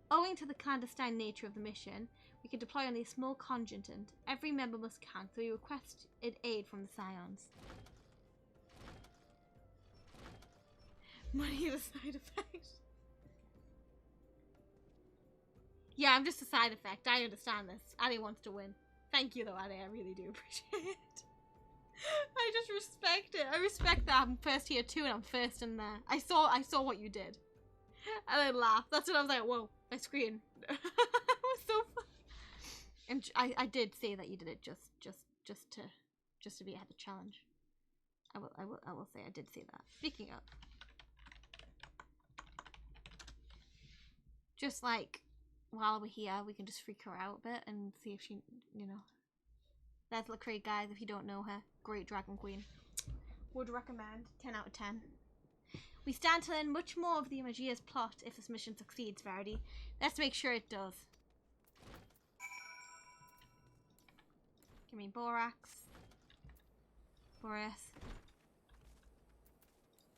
Owing to the clandestine nature of the mission, we can deploy only a small contingent. Every member must count, so we request aid from the Scions. Money is a side effect. Yeah, I'm just a side effect. I understand this. Ade wants to win. Thank you, though, Ade. I really do appreciate it. I just respect it. I respect that I'm first here too, and I'm first in there. I saw what you did, and I laughed. That's when I was like, "Whoa!" I screamed. It was so fun. And I did say that you did it just to be ahead of the challenge. I will say I did say that. Speaking of, just like while we're here, we can just freak her out a bit and see if she, you know. That's Lecrae, guys, if you don't know her. Great Dragon Queen. Would recommend. 10 out of 10. We stand to learn much more of the Amagia's plot if this mission succeeds, Verity. Let's make sure it does. Give me Borax. Boris.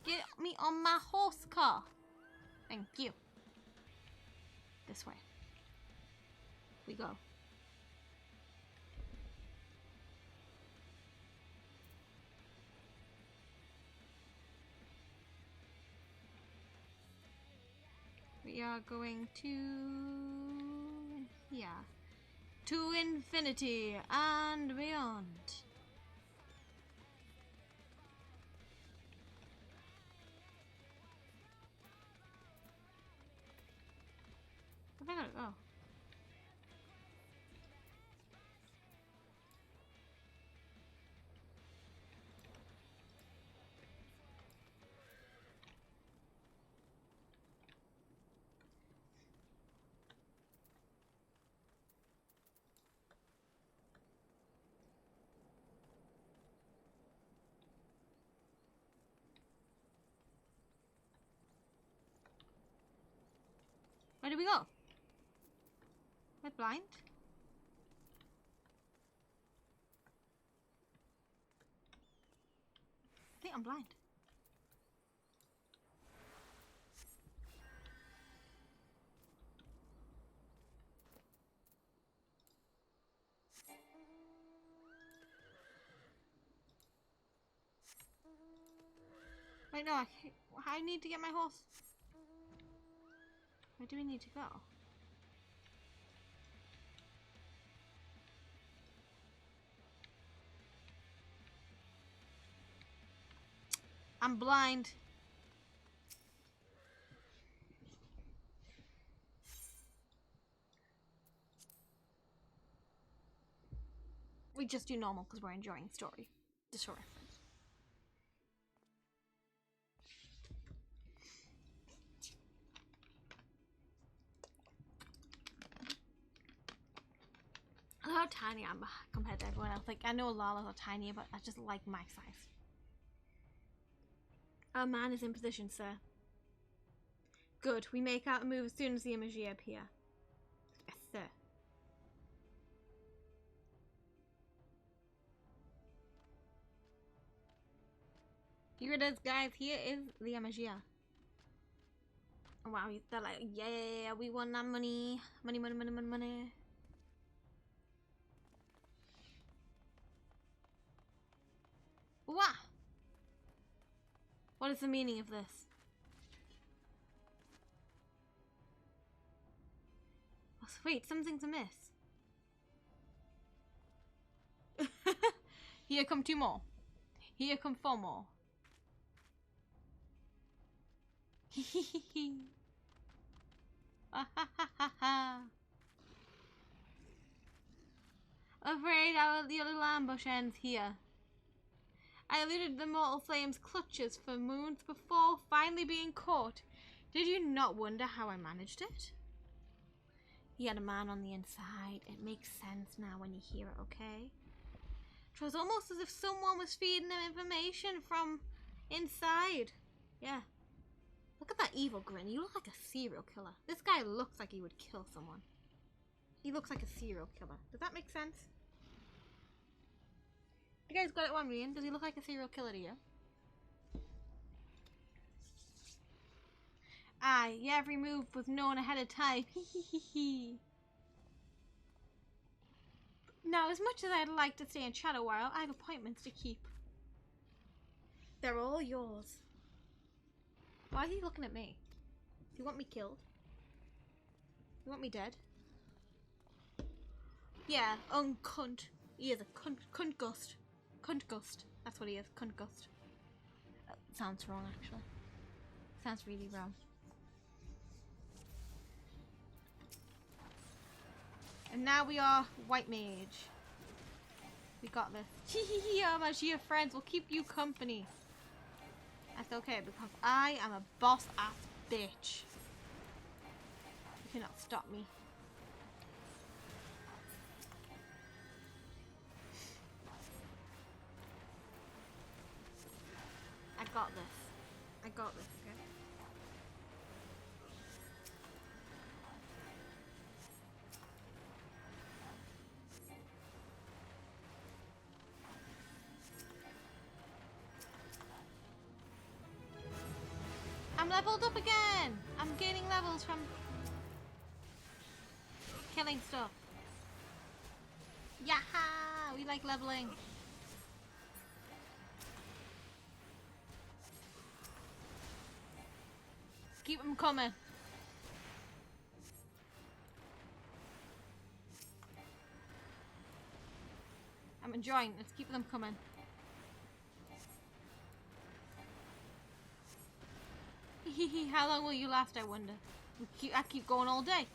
Get me on my horse car. Thank you. This way. We go. We are going to here. To infinity and beyond. Where am I gonna go? Where do we go? Am I blind? I think I'm blind. Wait, no, I need to get my horse. Where do we need to go? I'm blind. We just do normal because we're enjoying the story. Just for reference. I love how tiny I am compared to everyone else. Like, I know Lala's are tiny, but I just like my size. Our man is in position, sir. Good. We make out and move as soon as the Amagia appear. Yes, sir. Here it is, guys. Here is the Amagia. Oh, wow, they're like, yeah, we want that money. Money, money, money, money, money. What is the meaning of this? Wait, something's amiss. Here come 2 more. Here come 4 more. Afraid our little ambush ends here. I eluded the mortal flame's clutches for moons before finally being caught. Did you not wonder how I managed it? He had a man on the inside. It makes sense now when you hear it, okay? It was almost as if someone was feeding him information from inside. Yeah. Look at that evil grin. You look like a serial killer. This guy looks like he would kill someone. He looks like a serial killer. Does that make sense? You guys got it one reading. Does he look like a serial killer to you? Aye, yeah, every move was known ahead of time. Now, as much as I'd like to stay in Shadowwire, I have appointments to keep. They're all yours. Why is he looking at me? Do you want me killed? You want me dead? Yeah, cunt. He is a cunt gust. Cunt gust. That's what he is. Cunt gust. That sounds wrong, actually. Sounds really wrong. And now we are White Mage. We got this. My Gia friends will keep you company. That's okay because I am a boss ass bitch. You cannot stop me. I got this. I got this, okay? I'm leveled up again! I'm gaining levels from killing stuff. Yaha! We like leveling. Keep them coming. I'm enjoying. Let's keep them coming. How long will you last, I wonder? I keep going all day.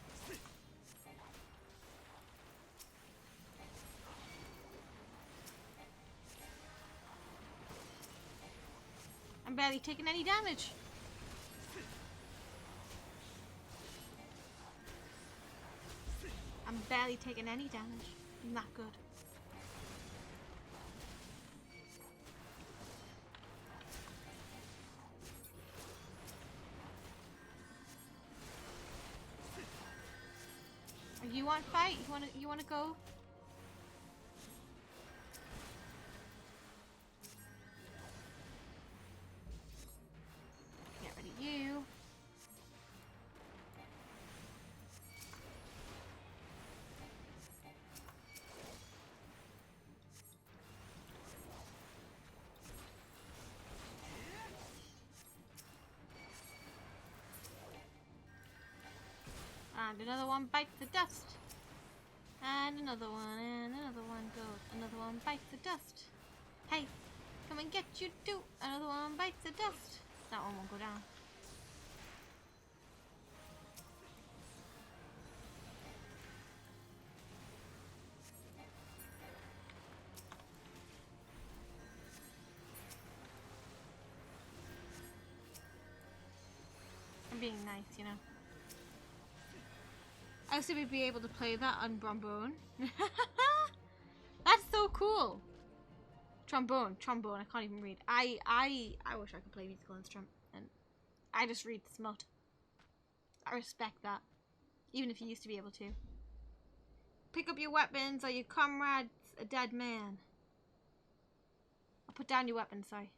I'm barely taking any damage. I'm barely taking any damage. Not good. You want fight? You wanna go? Get rid of you. And another one bites the dust. And another one goes. Another one bites the dust. Hey, come and get you too. Another one bites the dust. That one won't go down. I'm being nice, you know. I also would be able to play that on trombone. That's so cool. Trombone. I can't even read. I wish I could play musical instrument, and I just read smut. I respect that, even if you used to be able to. Pick up your weapons, or your comrade's a dead man. I'll put down your weapons. Sorry.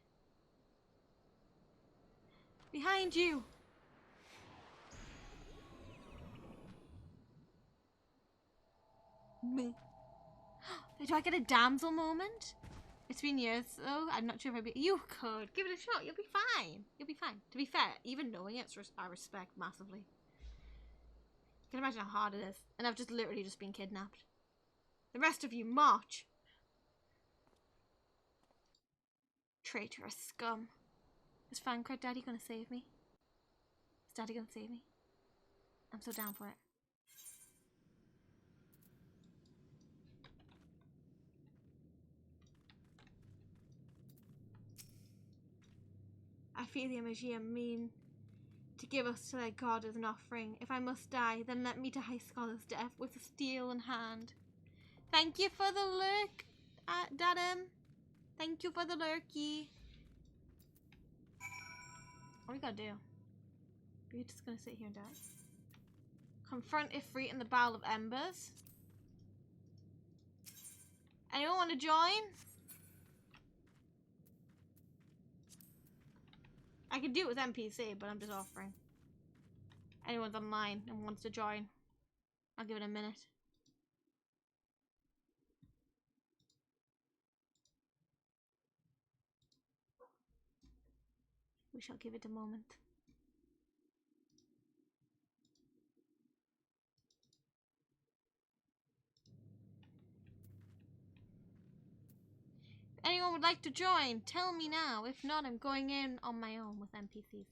Behind you. Me. Do I get a damsel moment? It's been years though. I'm not sure if I'd be. You could give it a shot. You'll be fine. You'll be fine. To be fair, even knowing it, I respect massively. You can imagine how hard it is, and I've just literally just been kidnapped. The rest of you march. Traitorous scum. Is Fancred Daddy gonna save me? Daddy gonna save me? I'm so down for it. I feel the Amagia mean to give us to their god as an offering. If I must die, then let me die scholar's death with a steel in hand. Thank you for the lurk, Dadam. Thank you for the lurky. What we gotta do? We're just gonna sit here and die. Confront Ifrit in the Bowl of Embers. Anyone want to join? I could do it with NPC, but I'm just offering. Anyone's online and wants to join, I'll give it a minute. We shall give it a moment. If anyone would like to join, tell me now. If not, I'm going in on my own with NPCs.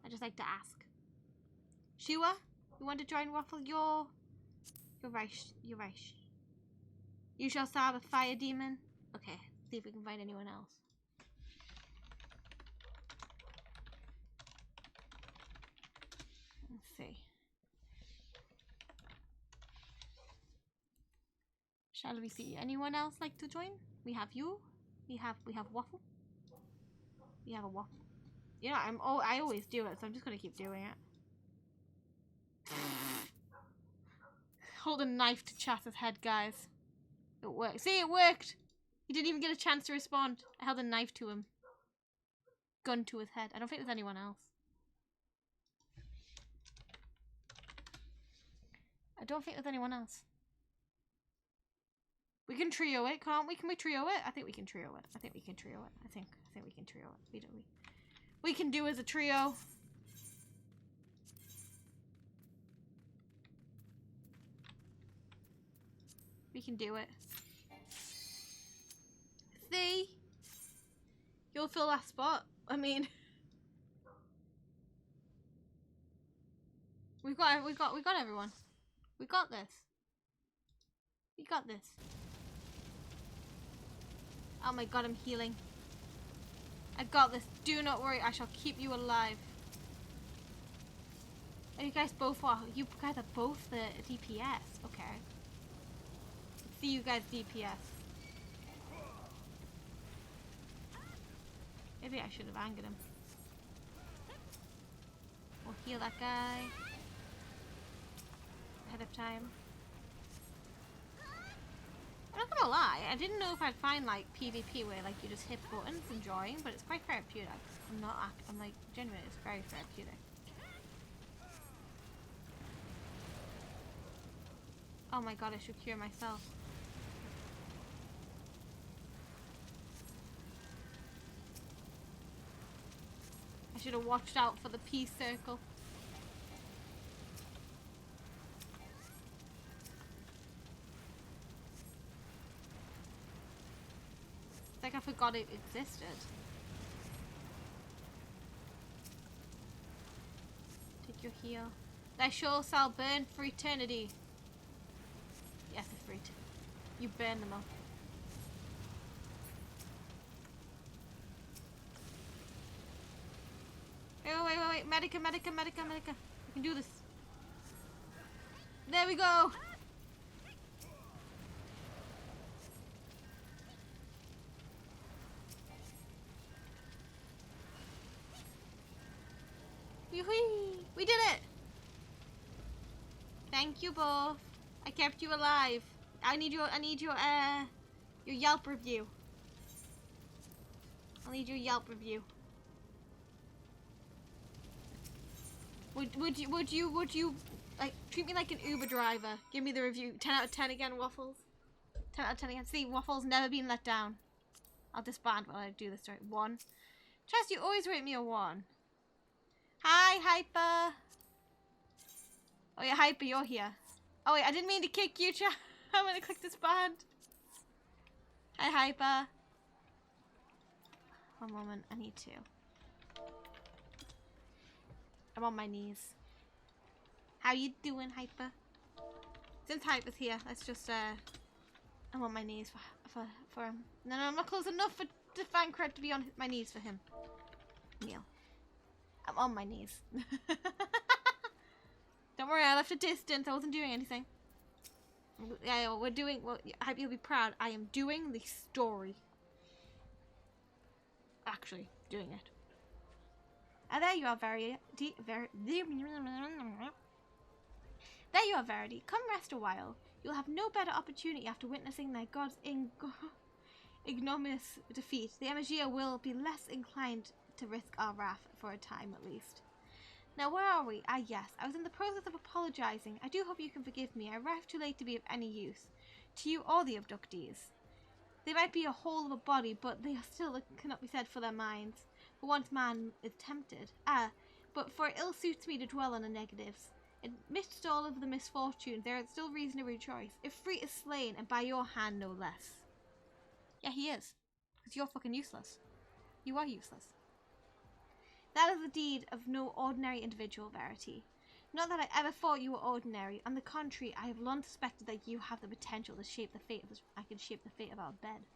I just like to ask. Shua, you want to join Waffle? You're right. You're right. You shall serve a fire demon. Okay, see if we can find anyone else. Let's see. Shall we see anyone else like to join? We have you. We have Waffle. We have a Waffle. You know, I always do it, so I'm just gonna keep doing it. Hold a knife to Chatter's head, guys. It worked. See, it worked. He didn't even get a chance to respond. I held a knife to him. Gun to his head. I don't think there's anyone else. I don't think there's anyone else. We can trio it, can't we? Can we trio it? I think we can trio it. I think we can trio it. I think we can trio it. We can do as a trio. We can do it. See? You'll fill that spot. I mean, we got everyone. We got this. We got this. Oh my god, I'm healing. I got this. Do not worry, I shall keep you alive. Oh, you guys both are. You guys are both the DPS. Okay. See you guys DPS. Maybe I should have angered him. We'll heal that guy ahead of time. I'm not gonna lie, I didn't know if I'd find like PvP where like you just hit buttons and join, but it's quite therapeutic. I'm like genuinely, it's very therapeutic. Oh my god, I should cure myself. I should have watched out for the peace circle. It's like I forgot it existed. Take your heal. Thy soul shall burn for eternity. Yes, it's free. You burn them up. Wait. Medica. We can do this. There we go. We did it. Thank you both. I kept you alive. I need your Yelp review. I'll need your Yelp review. Would you like treat me like an Uber driver? Give me the review. 10 out of 10 again, Waffles. 10 out of 10 again. See, Waffles never been let down. I'll disband while I do this. Right, 1. Trust you always rate me a 1. Hi, Hyper. Oh yeah, Hyper, you're here. Oh wait, I didn't mean to kick you, chat. I'm gonna click disband. Hi, Hyper. One moment, I need to. I'm on my knees. How you doing, Hyper? Since Hyper's here, let's just, I'm on my knees for him. No, I'm not close enough for Fancred to be on my knees for him. Kneel. I'm on my knees. Don't worry, I left a distance. I wasn't doing anything. Yeah, we're doing, well, I hope you'll be proud. I am doing the story. Actually, doing it. And there you are, Verity. There you are, Verity. Come rest a while. You'll have no better opportunity after witnessing their god's ignominious defeat. The Emagia will be less inclined to risk our wrath for a time, at least. Now, where are we? Ah, yes. I was in the process of apologizing. I do hope you can forgive me. I arrived too late to be of any use to you or the abductees. They might be a whole of a body, but they still cannot be said for their minds. For once man is tempted. Ah, but for it ill suits me to dwell on the negatives. Amidst all of the misfortunes, there is still reason to rejoice. If Free is slain, and by your hand no less. Yeah, he is. Because you're fucking useless. You are useless. That is the deed of no ordinary individual, Verity. Not that I ever thought you were ordinary. On the contrary, I have long suspected that you have the potential to shape the fate of us. I can shape the fate of our bed.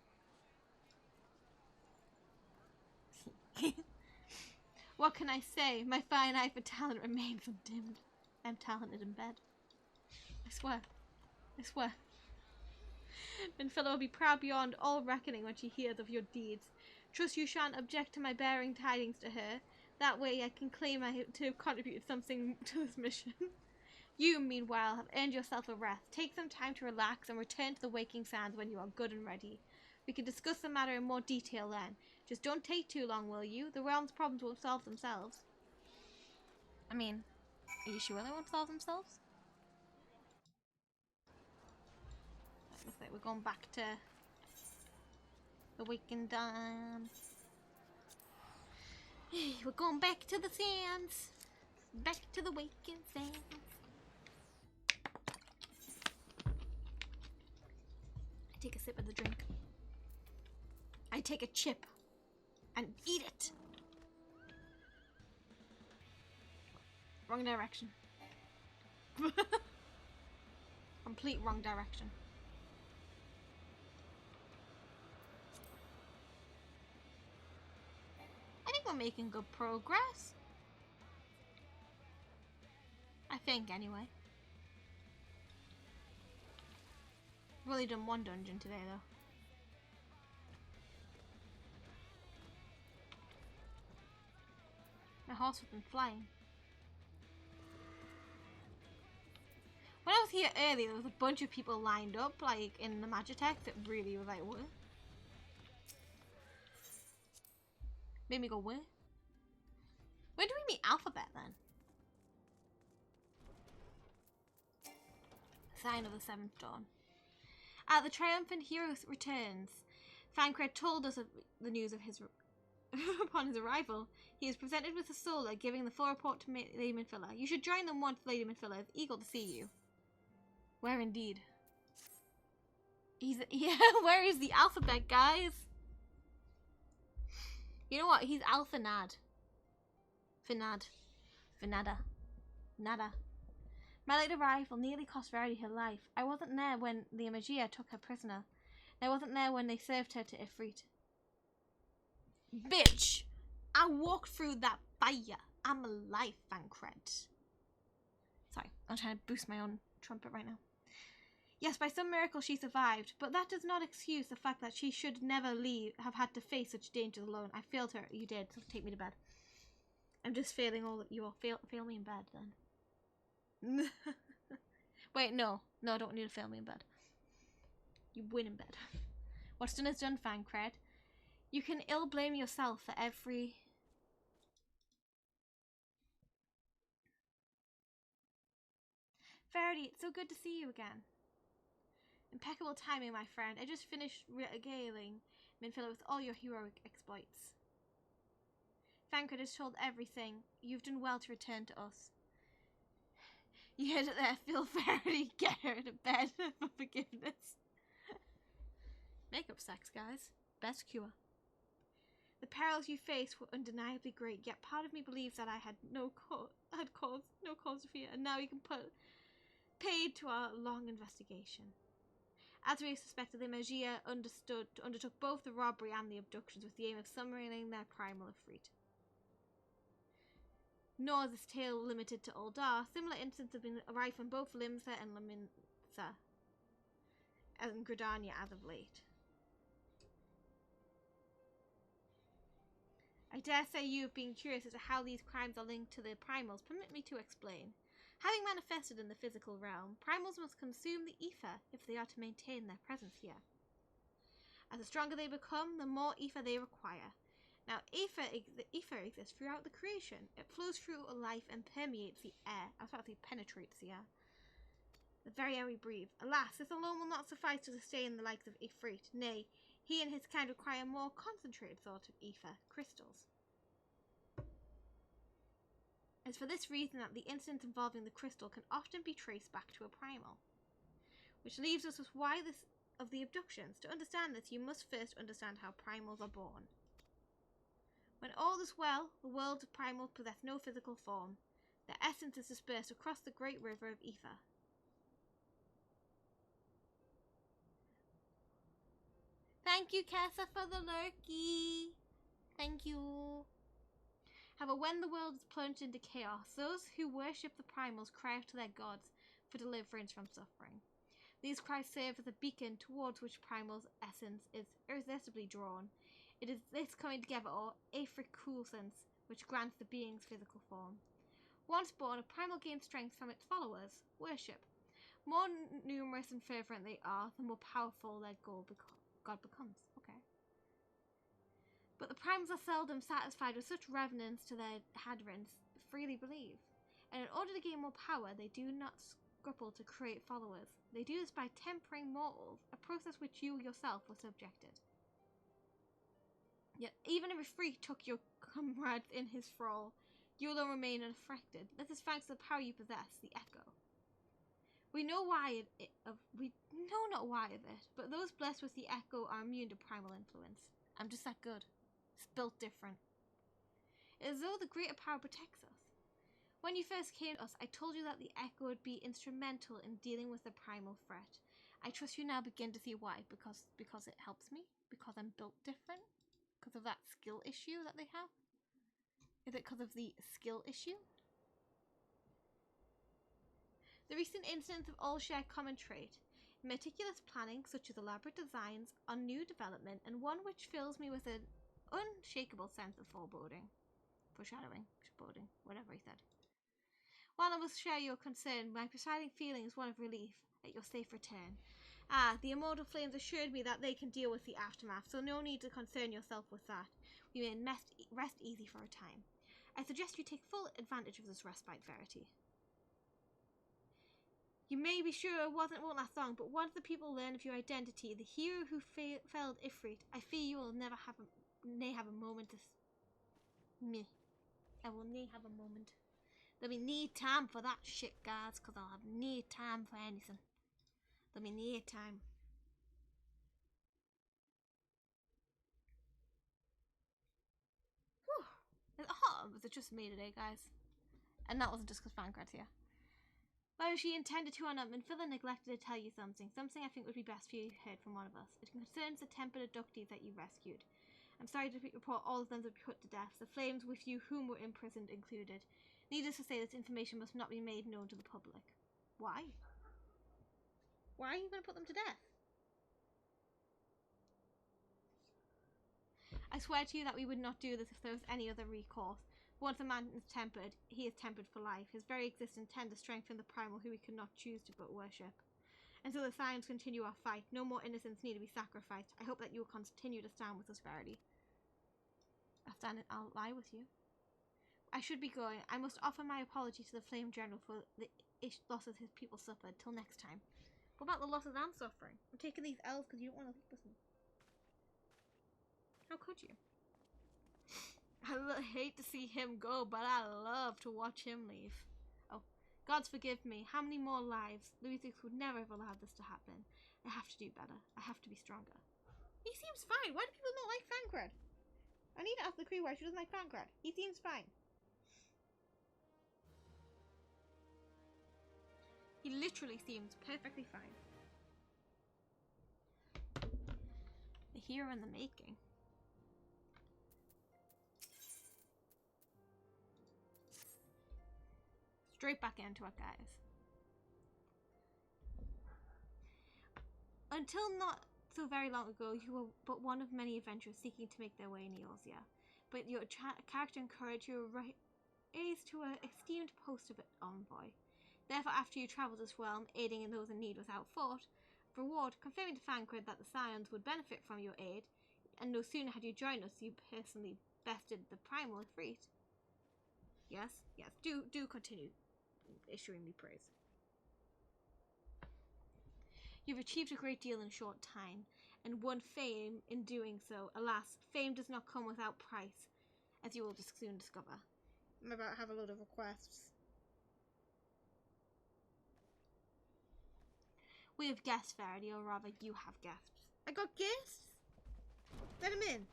What can I say? My fine eye for talent remains undimmed. I'm talented in bed. I swear. I swear. Minfilla will be proud beyond all reckoning when she hears of your deeds. Trust you shan't object to my bearing tidings to her. That way I can claim to have contributed something to this mission. You, meanwhile, have earned yourself a rest. Take some time to relax and return to the waking sands when you are good and ready. We can discuss the matter in more detail then. Just don't take too long, will you? The realm's problems won't solve themselves. I mean, are you sure they won't solve themselves? It looks like we're going back to the waking dawn. We're going back to the sands. Back to the waking sands. I take a sip of the drink. I take a chip and eat it. Wrong direction. Complete wrong direction. I think we're making good progress. I think, anyway. I've only done one dungeon today, though. My horse has been flying. When I was here earlier, there was a bunch of people lined up, like, in the Magitech that really was like, what? Made me go, what? When do we meet Alphabet, then? Sign of the Seventh Dawn. The triumphant hero returns. Fancred told us of the news of his upon his arrival. He is presented with a solar, giving the full report to Lady Minfilla. You should join them once Lady Minfilla is eager to see you. Where indeed? Where is the Alphabet, guys? You know what? He's Alphanad. Finada. Nada. My late arrival nearly cost Verity her life. I wasn't there when the Emagia took her prisoner. I wasn't there when they served her to Ifrit. Bitch! I walked through that fire. I'm alive, Fancred. Sorry, I'm trying to boost my own trumpet right now. Yes, by some miracle she survived, but that does not excuse the fact that she should never have had to face such dangers alone. I failed her. You did, so take me to bed. I'm just failing all that you all. Fail me in bed, then. Wait, no. No, I don't need to fail me in bed. You win in bed. What's done is done, Fancred. You can ill blame yourself for every... Verity, it's so good to see you again. Impeccable timing, my friend. I just finished regaling Minfilla with all your heroic exploits. Fancred has told everything. You've done well to return to us. You heard it there, Phil. Verity, get her to bed for forgiveness. Makeup sex, guys. Best cure. The perils you faced were undeniably great, yet part of me believes that I had no cause to fear, and now you can put paid to our long investigation. As we suspected, the Magia undertook both the robbery and the abductions with the aim of summoning their primal Ifrit. Nor is this tale limited to Uldar. Similar incidents have been rife from both Limsa and Laminsa and Gridania as of late. I dare say you have been curious as to how these crimes are linked to the primals. Permit me to explain. Having manifested in the physical realm, primals must consume the ether if they are to maintain their presence here. As the stronger they become, the more ether they require. Now, ether exists throughout the creation. It flows through life and permeates the air. I was about to say penetrates the air. The very air we breathe. Alas, this alone will not suffice to sustain the likes of Ifrit. Nay, he and his kind require more concentrated sort of ether, crystals. It's for this reason that the incidents involving the crystal can often be traced back to a primal. Which leaves us with why of the abductions. To understand this, you must first understand how primals are born. When all is well, the worlds of primals possess no physical form. Their essence is dispersed across the great river of ether. Thank you, Kessa, for the lurky. Thank you. However, when the world is plunged into chaos, those who worship the primals cry out to their gods for deliverance from suffering. These cries serve as a beacon towards which primal's essence is irresistibly drawn. It is this coming together, or aphricoulsence, which grants the being's physical form. Once born, a primal gains strength from its followers, worship. More numerous and fervent they are, the more powerful their god becomes. Okay. But the primals are seldom satisfied with such reverence to their hadrons freely believe, and in order to gain more power, they do not scruple to create followers. They do this by tempering mortals, a process which you yourself were subjected. Yet, even if Ifrit took your comrades in his thrall, you alone remain unaffected. This is thanks to the power you possess, the Echo. We know we know not why of it, but those blessed with the Echo are immune to primal influence. I'm just that good. It's built different. It is as though the greater power protects us. When you first came to us, I told you that the Echo would be instrumental in dealing with the primal threat. I trust you now begin to see why, because it helps me, because I'm built different, because of that skill issue that they have. Is it because of the skill issue? The recent incidents of all share a common trait. Meticulous planning, such as elaborate designs, on new development, and one which fills me with an unshakable sense of foreboding. Foreshadowing, foreboding, whatever he said. While I must share your concern, my presiding feeling is one of relief at your safe return. The immortal flames assured me that they can deal with the aftermath, so no need to concern yourself with that. We may rest easy for a time. I suggest you take full advantage of this respite, Verity. You may be sure it won't last long, but once the people learn of your identity, the hero who felled Ifrit, I fear you will never have a moment to... I will need have a moment. There'll be need time for that shit, guys, because I'll have need time for anything. There'll be need time. Whew. It's hot, but it just made it, guys. And that wasn't just because Fancrad's here. But she intended to on up, and Phila neglected to tell you something I think would be best for you heard from one of us. It concerns the tempered abductees that you rescued. I'm sorry to report all of them to be put to death, the flames with you whom were imprisoned included. Needless to say, this information must not be made known to the public. Why? Why are you going to put them to death? I swear to you that we would not do this if there was any other recourse. Once a man is tempered, he is tempered for life. His very existence tends to strengthen the primal who we could not choose to but worship. Until the Scions continue our fight, no more innocents need to be sacrificed. I hope that you will continue to stand with us, Verity. I'll lie with you. I should be going. I must offer my apology to the Flame General for the losses his people suffered. Till next time. What about the losses I'm suffering? I'm taking these L's because you don't want to leave with me. How could you? I hate to see him go, but I love to watch him leave. Oh, gods forgive me. How many more lives? Louisix would never have allowed this to happen. I have to do better. I have to be stronger. He seems fine. Why do people not like Fancred? I need to ask the crew why she doesn't like Fancred. He seems fine. He literally seems perfectly fine. A hero in the making. Straight back into it, guys. Until not so very long ago, you were but one of many adventurers seeking to make their way in Eorzea. But your character and courage you were raised to an esteemed post of envoy. Therefore, after you travelled this realm, aiding in those in need without fault, reward, confirming to Fancred that the Scions would benefit from your aid, and no sooner had you joined us, you personally bested the primal Ifrit. Yes, do continue issuing me praise. You've achieved a great deal in a short time, and won fame in doing so. Alas, fame does not come without price, as you will soon discover. I'm about to have a load of requests. We have guests, Verity, or rather, you have guests. I got guests? Let him in.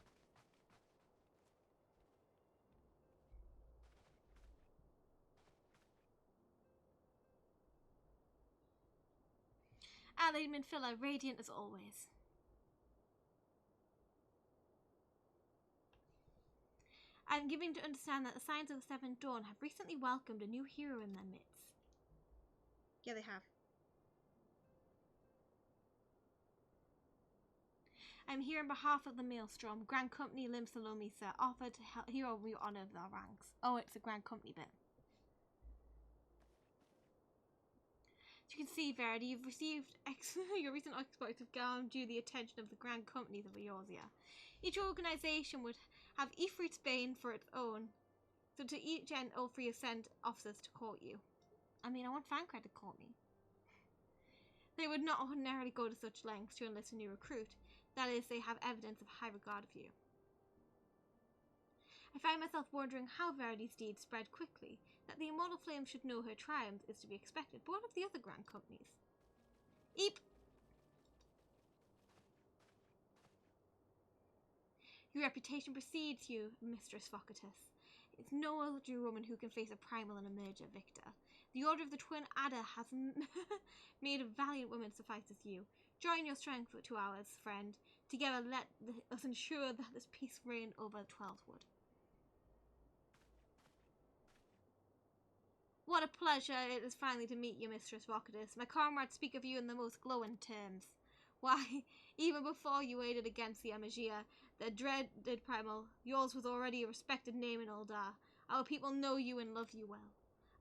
Lady Minfilla, radiant as always. I'm giving to understand that the Signs of the Seventh Dawn have recently welcomed a new hero in their midst. Yeah, they have. I'm here on behalf of the Maelstrom. Grand Company Lim Salomisa offered to hero you honour of their ranks. Oh, it's a Grand Company bit. As you can see, Verity, you've received your recent exploits have garnered you the attention of the Grand Companies of Eorzea. Each organisation would have Ifrit's Bane for its own, so to each end, all three have sent officers to court you. I mean, I want Fancred to court me. They would not ordinarily go to such lengths to enlist a new recruit. That is, they have evidence of high regard of you. I find myself wondering how Verity's deeds spread quickly. That the Immortal Flame should know her triumphs is to be expected, but what of the other Grand Companies? Eep! Your reputation precedes you, Mistress Vocatus. It's no other woman who can face a primal and emerge a victor. The Order of the Twin Adder has made a valiant woman suffice as you. Join your strength to ours, friend. Together let us ensure that this peace reign over Twelvewood. What a pleasure it is finally to meet you, Mistress Vocatus. My comrades speak of you in the most glowing terms. Why, even before you aided against the Amagia, the dreaded primal, yours was already a respected name in Uldar. Our people know you and love you well.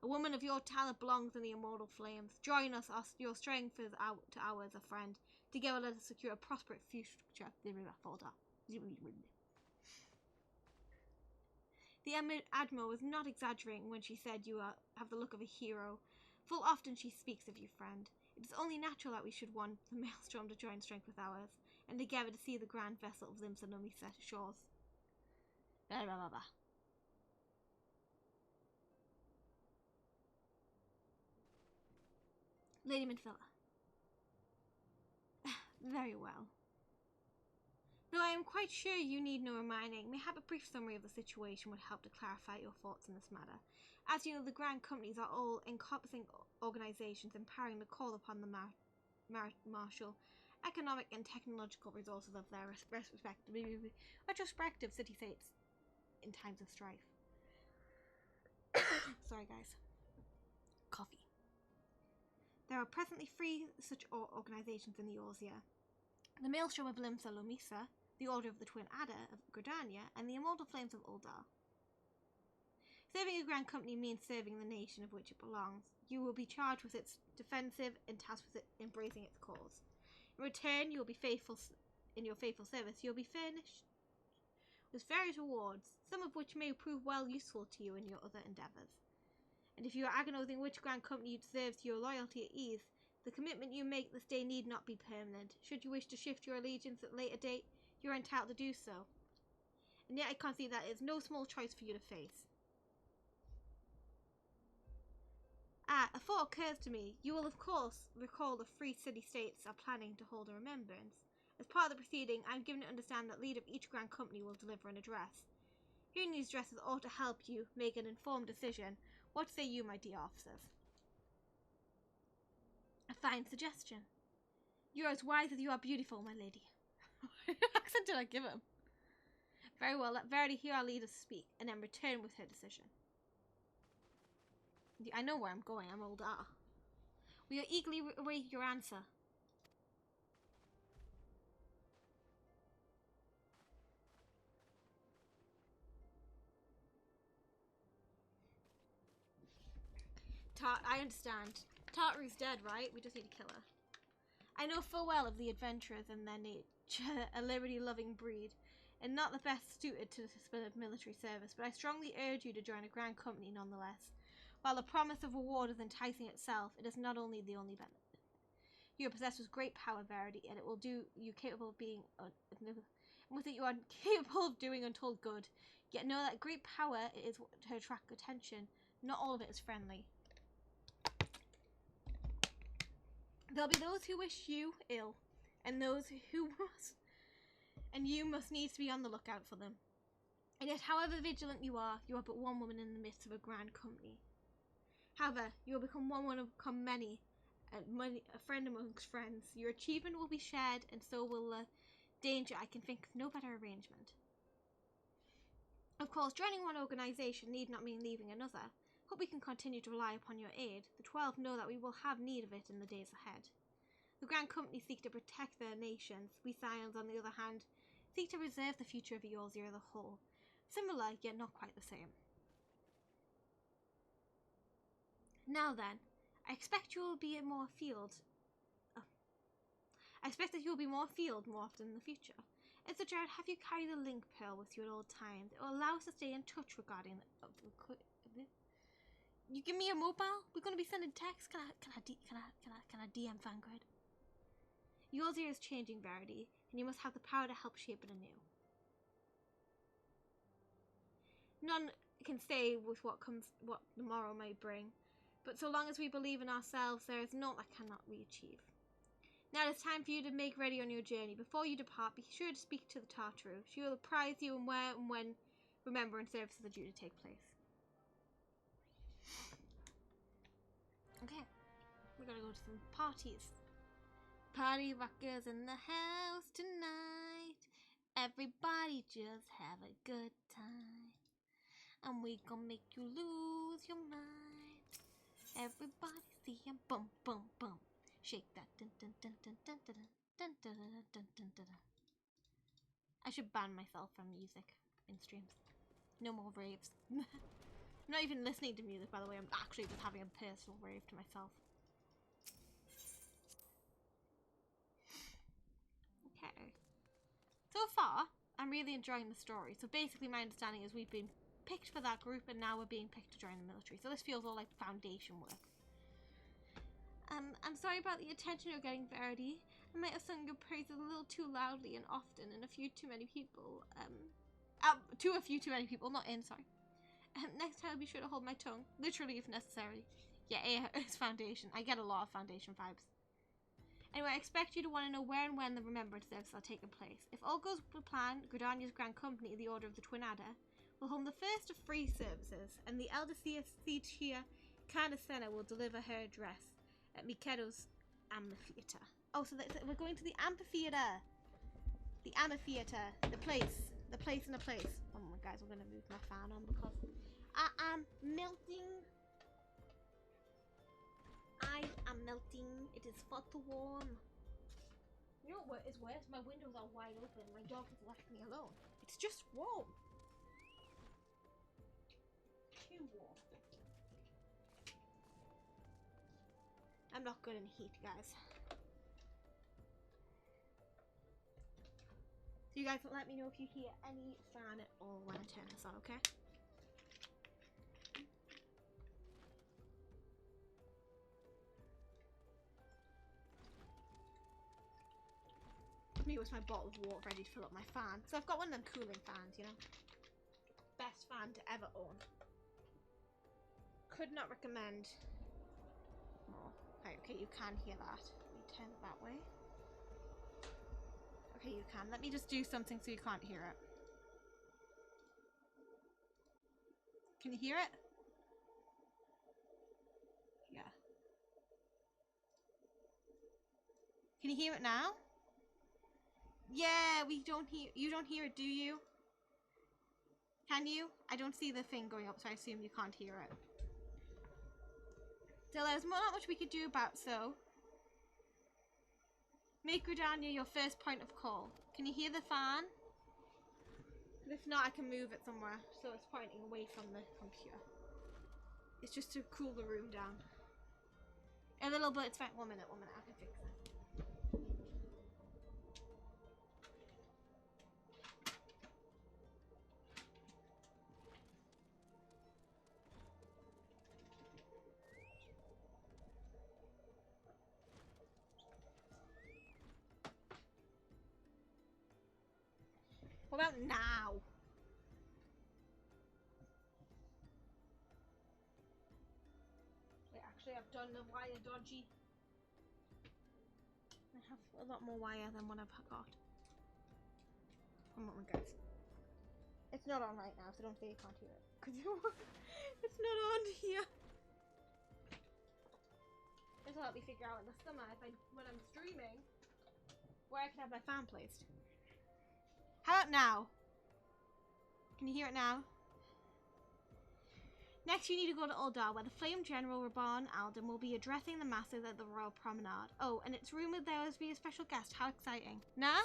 A woman of your talent belongs in the Immortal Flames. Join us, your strength is out to ours, a friend. Together let us secure a prosperous future. The Admiral was not exaggerating when she said you have the look of a hero. Full often she speaks of you, friend. It is only natural that we should want the Maelstrom to join strength with ours, and together to see the grand vessel of Limsalumi set ashores. Blah, blah, blah, blah. Lady Minfilla. Very well. Though I am quite sure you need no reminding, mayhap a brief summary of the situation would help to clarify your thoughts in this matter. As you know, the Grand Companies are all encompassing organisations empowering the call upon the martial, economic and technological resources of their retrospective city-states in times of strife. Sorry, guys. Coffee. There are presently 3 such organisations in Eorzea. The Maelstrom of Lim Salomisa, the Order of the Twin Adder of Gridania, and the Immortal Flames of Uldar. Serving a Grand Company means serving the nation of which it belongs. You will be charged with its defensive and tasked with embracing its cause. In return, you will be faithful in your faithful service. You will be furnished with various rewards, some of which may prove well useful to you in your other endeavours. And if you are agonizing which Grand Company deserves your loyalty at ease, the commitment you make this day need not be permanent. Should you wish to shift your allegiance at a later date, you are entitled to do so. And yet I can't see that it is no small choice for you to face. A thought occurs to me. You will of course recall the 3 city-states are planning to hold a remembrance. As part of the proceeding, I am given to understand that leader of each Grand Company will deliver an address. Hearing these dresses ought to help you make an informed decision. What say you, my dear officers? A fine suggestion. You are as wise as you are beautiful, my lady. What accent did I give him? Very well, let Verity hear our leaders speak, and then return with her decision. I know where I'm going, I'm older. We are eagerly await your answer. I understand. Tartaru's dead, right? We just need to kill her. I know full well of the adventurers and their nature, a liberty-loving breed, and not the best suited to the discipline of military service, but I strongly urge you to join a grand company nonetheless. While the promise of reward is enticing itself, it is not only the only benefit. You are possessed with great power, Verity, and it will do you capable of being, and with it you are capable of doing untold good. Yet know that great power is to attract attention. Not all of it is friendly. There'll be those who wish you ill, and those who must, and you must needs be on the lookout for them. And yet, however vigilant you are but one woman in the midst of a grand company. However, you will become one will become many, a friend amongst friends. Your achievement will be shared, and so will the danger. I can think of no better arrangement. Of course, joining one organisation need not mean leaving another. Hope we can continue to rely upon your aid. The 12 know that we will have need of it in the days ahead. The Grand Company seek to protect their nations. We Scions, on the other hand, seek to preserve the future of Eorzea as a whole. Similar, yet not quite the same. Now then, I expect you will be more afield. I expect that you will be more afield more often in the future. Mr. Jared, have you carried the link pearl with you at all times? It will allow us to stay in touch regarding You give me a mobile? We're going to be sending texts. Can I DM Fangrid? Eorzea is changing, Verity, and you must have the power to help shape it anew. None can say with what the morrow may bring, but so long as we believe in ourselves, there is naught that cannot we achieve. Now it is time for you to make ready on your journey. Before you depart, be sure to speak to the Tartaru. She will apprise you and where and when remembrance services are due to take place. Okay, we're gonna go to some parties. Party rockers in the house tonight. Everybody just have a good time. And we gonna make you lose your mind. Everybody see him bum bum bum. Shake that dun dun dun dun dun dun dun dun dun dun dun dun. I should ban myself from music in streams. No more raves. I'm not even listening to music, by the way. I'm actually just having a personal rave to myself. Okay. So far, I'm really enjoying the story. So basically, my understanding is we've been picked for that group, and now we're being picked to join the military. So this feels all like foundation work. I'm sorry about the attention you're getting, Verity. I might have sung your praises a little too loudly and often, and a few too many people. To a few too many people, not in, sorry. Next time I'll be sure to hold my tongue, literally if necessary. Yeah, it's foundation. I get a lot of foundation vibes. Anyway, I expect you to want to know where and when the remembrance services are taking place. If all goes to plan, Gridania's Grand Company, the Order of the Twin Adder, will hold the first of free services, and the elder Seachia Canacena will deliver her address at Mikedo's amphitheater. Oh, so we're going to the amphitheater. The amphitheater. The place in a place. Oh my guys, we're gonna move my fan on because I am melting. I am melting. It is far too warm. You know what is worse? My windows are wide open. My dog has left me alone. It's just warm. Too warm. I'm not good in heat, guys. So you guys will let me know if you hear any fan at all when I turn this on, okay? Me with my bottle of water ready to fill up my fan. So I've got one of them cooling fans, you know? Best fan to ever own. Could not recommend more. Right, okay, you can hear that. Let me turn it that way. Okay, you can. Let me just do something so you can't hear it. Can you hear it? Yeah. Can you hear it now? Yeah, we don't hear. You don't hear it, do you? Can you? I don't see the thing going up, so I assume you can't hear it. Still, there's not much we could do about so. Make Gridania your first point of call. Can you hear the fan? If not, I can move it somewhere so it's pointing away from the computer. It's just to cool the room down. A little bit. It's fine. 1 minute. 1 minute. I can fix it. What about now? Wait, actually, I've done the wire dodgy. I have a lot more wire than what I've got. One moment, guys. It's not on right now, so don't say you can't hear it. Because it's not on here. This will help me figure out in the summer when I'm streaming where I can have my fan placed. How about now? Can you hear it now? Next, you need to go to Uldar, where the Flame General Reborn Alden will be addressing the masses at the Royal Promenade. Oh, and it's rumored there will be a special guest. How exciting. Nah?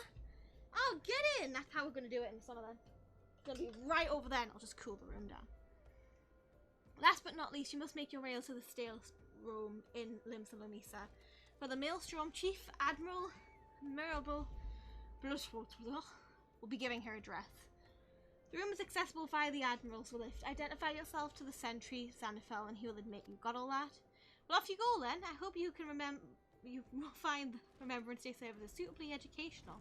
Oh, get in! That's how we're going to do it in the summer then. It's going to be right over there, and I'll just cool the room down. Last but not least, you must make your way to the Stale Room in Limsa for the Maelstrom Chief Admiral Mirabel Blushwater will be giving her address. The room is accessible via the Admiral's lift. Identify yourself to the sentry, Xanafel, and he will admit you got all that. Well, off you go then. I hope you can find the Remembrance Day services suitably educational.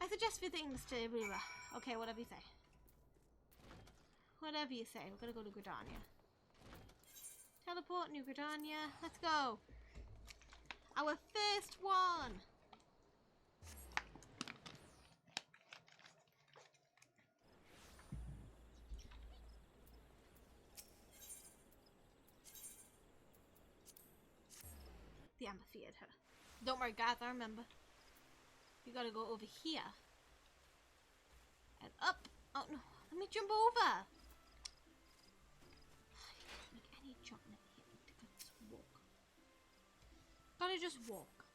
I suggest visiting Mr. Blah. Okay, whatever you say. Whatever you say. We're gonna go to Gridania. Teleport, New Gridania. Let's go. Our first one. The amphitheater. Don't worry, guys, I remember. You gotta go over here. And up. Oh no, let me jump over. You can't make any jump in here. You gotta just walk. Gotta just walk.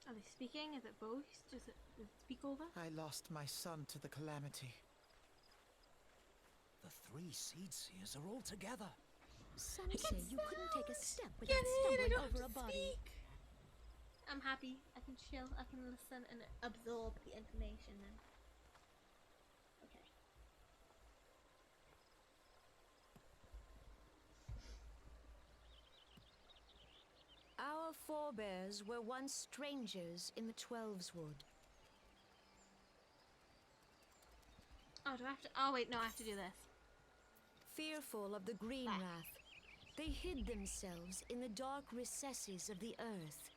Are they speaking? Is it voice? Does it speak over? I lost my son to the calamity. The 3 seed seers are all together. Some say you couldn't take a step Get without it! I stumbling don't have over a to body. speak. I'm happy. I can chill. I can listen and absorb the information then. Okay. Our forebears were once strangers in the Twelveswood. Oh, do I have to? Oh, wait, no, I have to do this. Fearful of the Green Back. Wrath, they hid themselves in the dark recesses of the earth.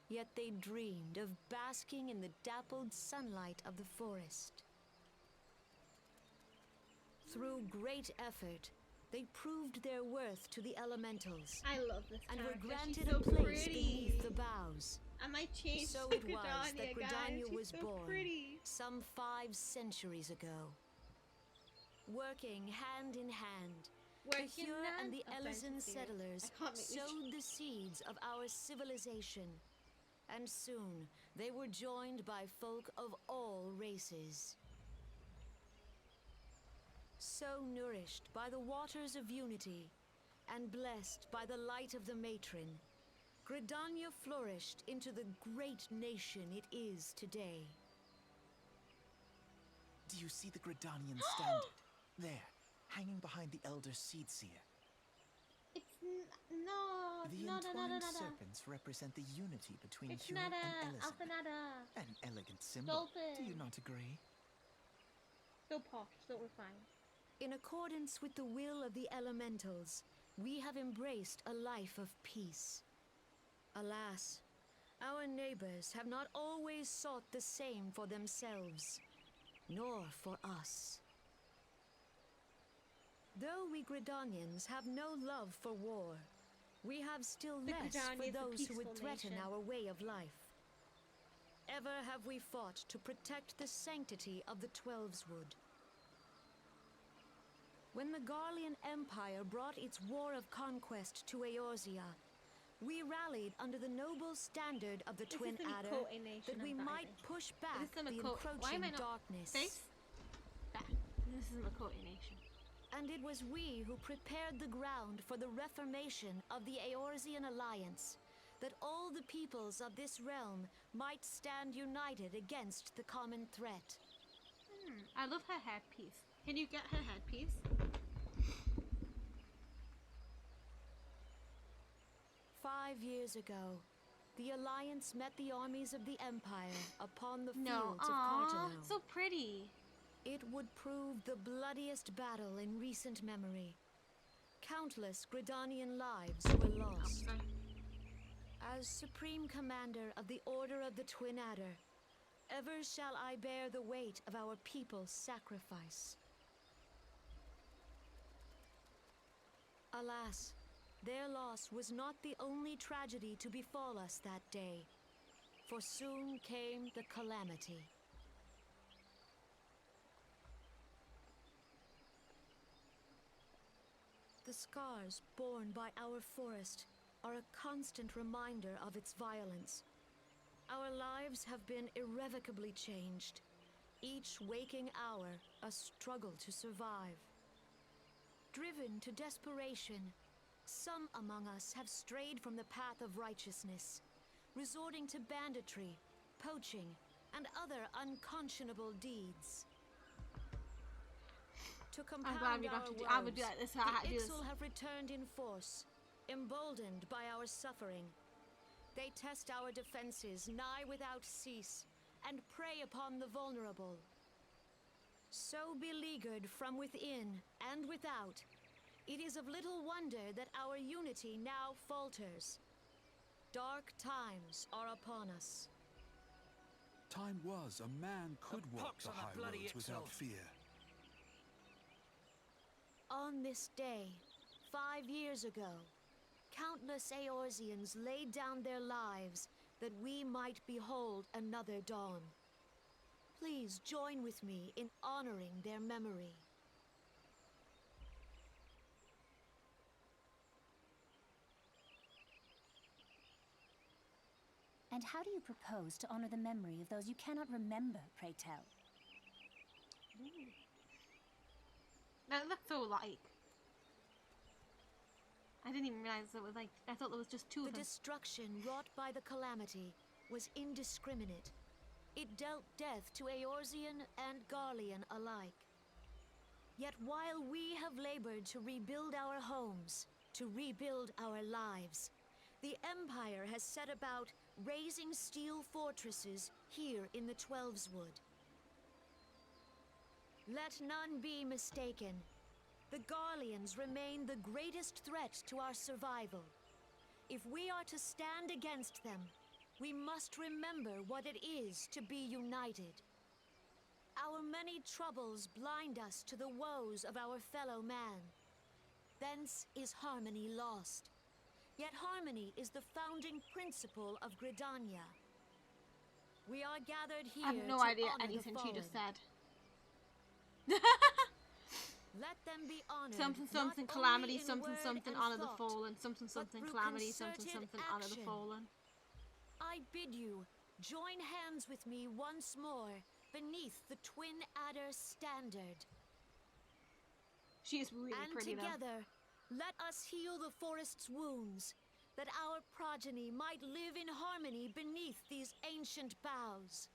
Yet they dreamed of basking in the dappled sunlight of the forest. Through great effort, they proved their worth to the elementals I love this and were character. She's granted so a place pretty. beneath the boughs. I might change So to it was that guys. Gridania She's was so born pretty. some 5 centuries ago. Working hand in hand, Working the Hure and hand? the I'm sorry, Elysian it's weird. settlers I can't make this sowed the seeds of our civilization, and soon they were joined by folk of all races. So nourished by the waters of unity, and blessed by the light of the matron, Gridania flourished into the great nation it is today. Do you see the Gridanian standard? There, hanging behind the Elder Seedseer. It's no. The No. entwined serpents represent the unity between It's Hure nada. and Elysian. Alpha nada. An elegant symbol. Do you Dolphin. not agree? So posh, so refined. In accordance with the will of the elementals, we have embraced a life of peace. Alas, our neighbors have not always sought the same for themselves, nor for us. Though we Gridanians have no love for war, we have still The less Gridania for is a those who would peaceful threaten nation. our way of life. Ever have we fought to protect the sanctity of the Twelveswood. When the Garlean Empire brought its war of conquest to Eorzea, we rallied under the noble standard of the This Twin is the Adder Makoti nation that we of might Byron. push This back is the the Makoti. Why encroaching am I not darkness. face? Back. This is the Makoti nation. And it was we who prepared the ground for the reformation of the Eorzean Alliance, that all the peoples of this realm might stand united against the common threat. I love her headpiece. Can you get her headpiece? "5 years ago, the Alliance met the armies of the Empire upon the No. fields of Aww, Cartano. so pretty. It would prove the bloodiest battle in recent memory. Countless Gridanian lives were lost. As Supreme Commander of the Order of the Twin Adder, ever shall I bear the weight of our people's sacrifice. Alas, their loss was not the only tragedy to befall us that day, for soon came the calamity. The scars borne by our forest are a constant reminder of its violence. Our lives have been irrevocably changed, each waking hour a struggle to survive. Driven to desperation, some among us have strayed from the path of righteousness, resorting to banditry, poaching, and other unconscionable deeds. To compound glad we don't our have to do- woes, I would be like this, I had to the do this. Ixal have returned in force, emboldened by our suffering. They test our defenses nigh without cease, and prey upon the vulnerable. So beleaguered from within and without, it is of little wonder that our unity now falters. Dark times are upon us. Time was a man could walk pox the on that high bloody roads without Ixal. fear. On this day, 5 years ago, countless Eorzeans laid down their lives that we might behold another dawn. Please join with me in honoring their memory. And how do you propose to honor the memory of those you cannot remember, pray tell? That looks so like. I didn't even realize it was like. I thought there was just two The of them. destruction wrought by the calamity was indiscriminate. It dealt death to Eorzean and Garlean alike. Yet while we have labored to rebuild our homes, to rebuild our lives, the Empire has set about raising steel fortresses here in the Twelveswood. Let none be mistaken. The Garleans remain the greatest threat to our survival. If we are to stand against them, we must remember what it is to be united. Our many troubles blind us to the woes of our fellow man. Thence is harmony lost. Yet harmony is the founding principle of Gridania. We are gathered here I have no to idea honor the anything she just fallen. said. Let them be honored. Something not something only calamity, in something word something and honor the thought, fallen, something but something through calamity, something concerted something honor the action. fallen. I bid you join hands with me once more beneath the Twin Adder standard. She is really And pretty though. together, let us heal the forest's wounds, that our progeny might live in harmony beneath these ancient boughs.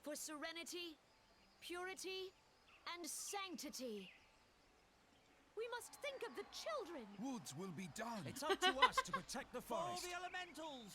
For serenity, purity, and sanctity. We must think of the children. Woods will be done. It's up to us to protect the For forest. the elementals!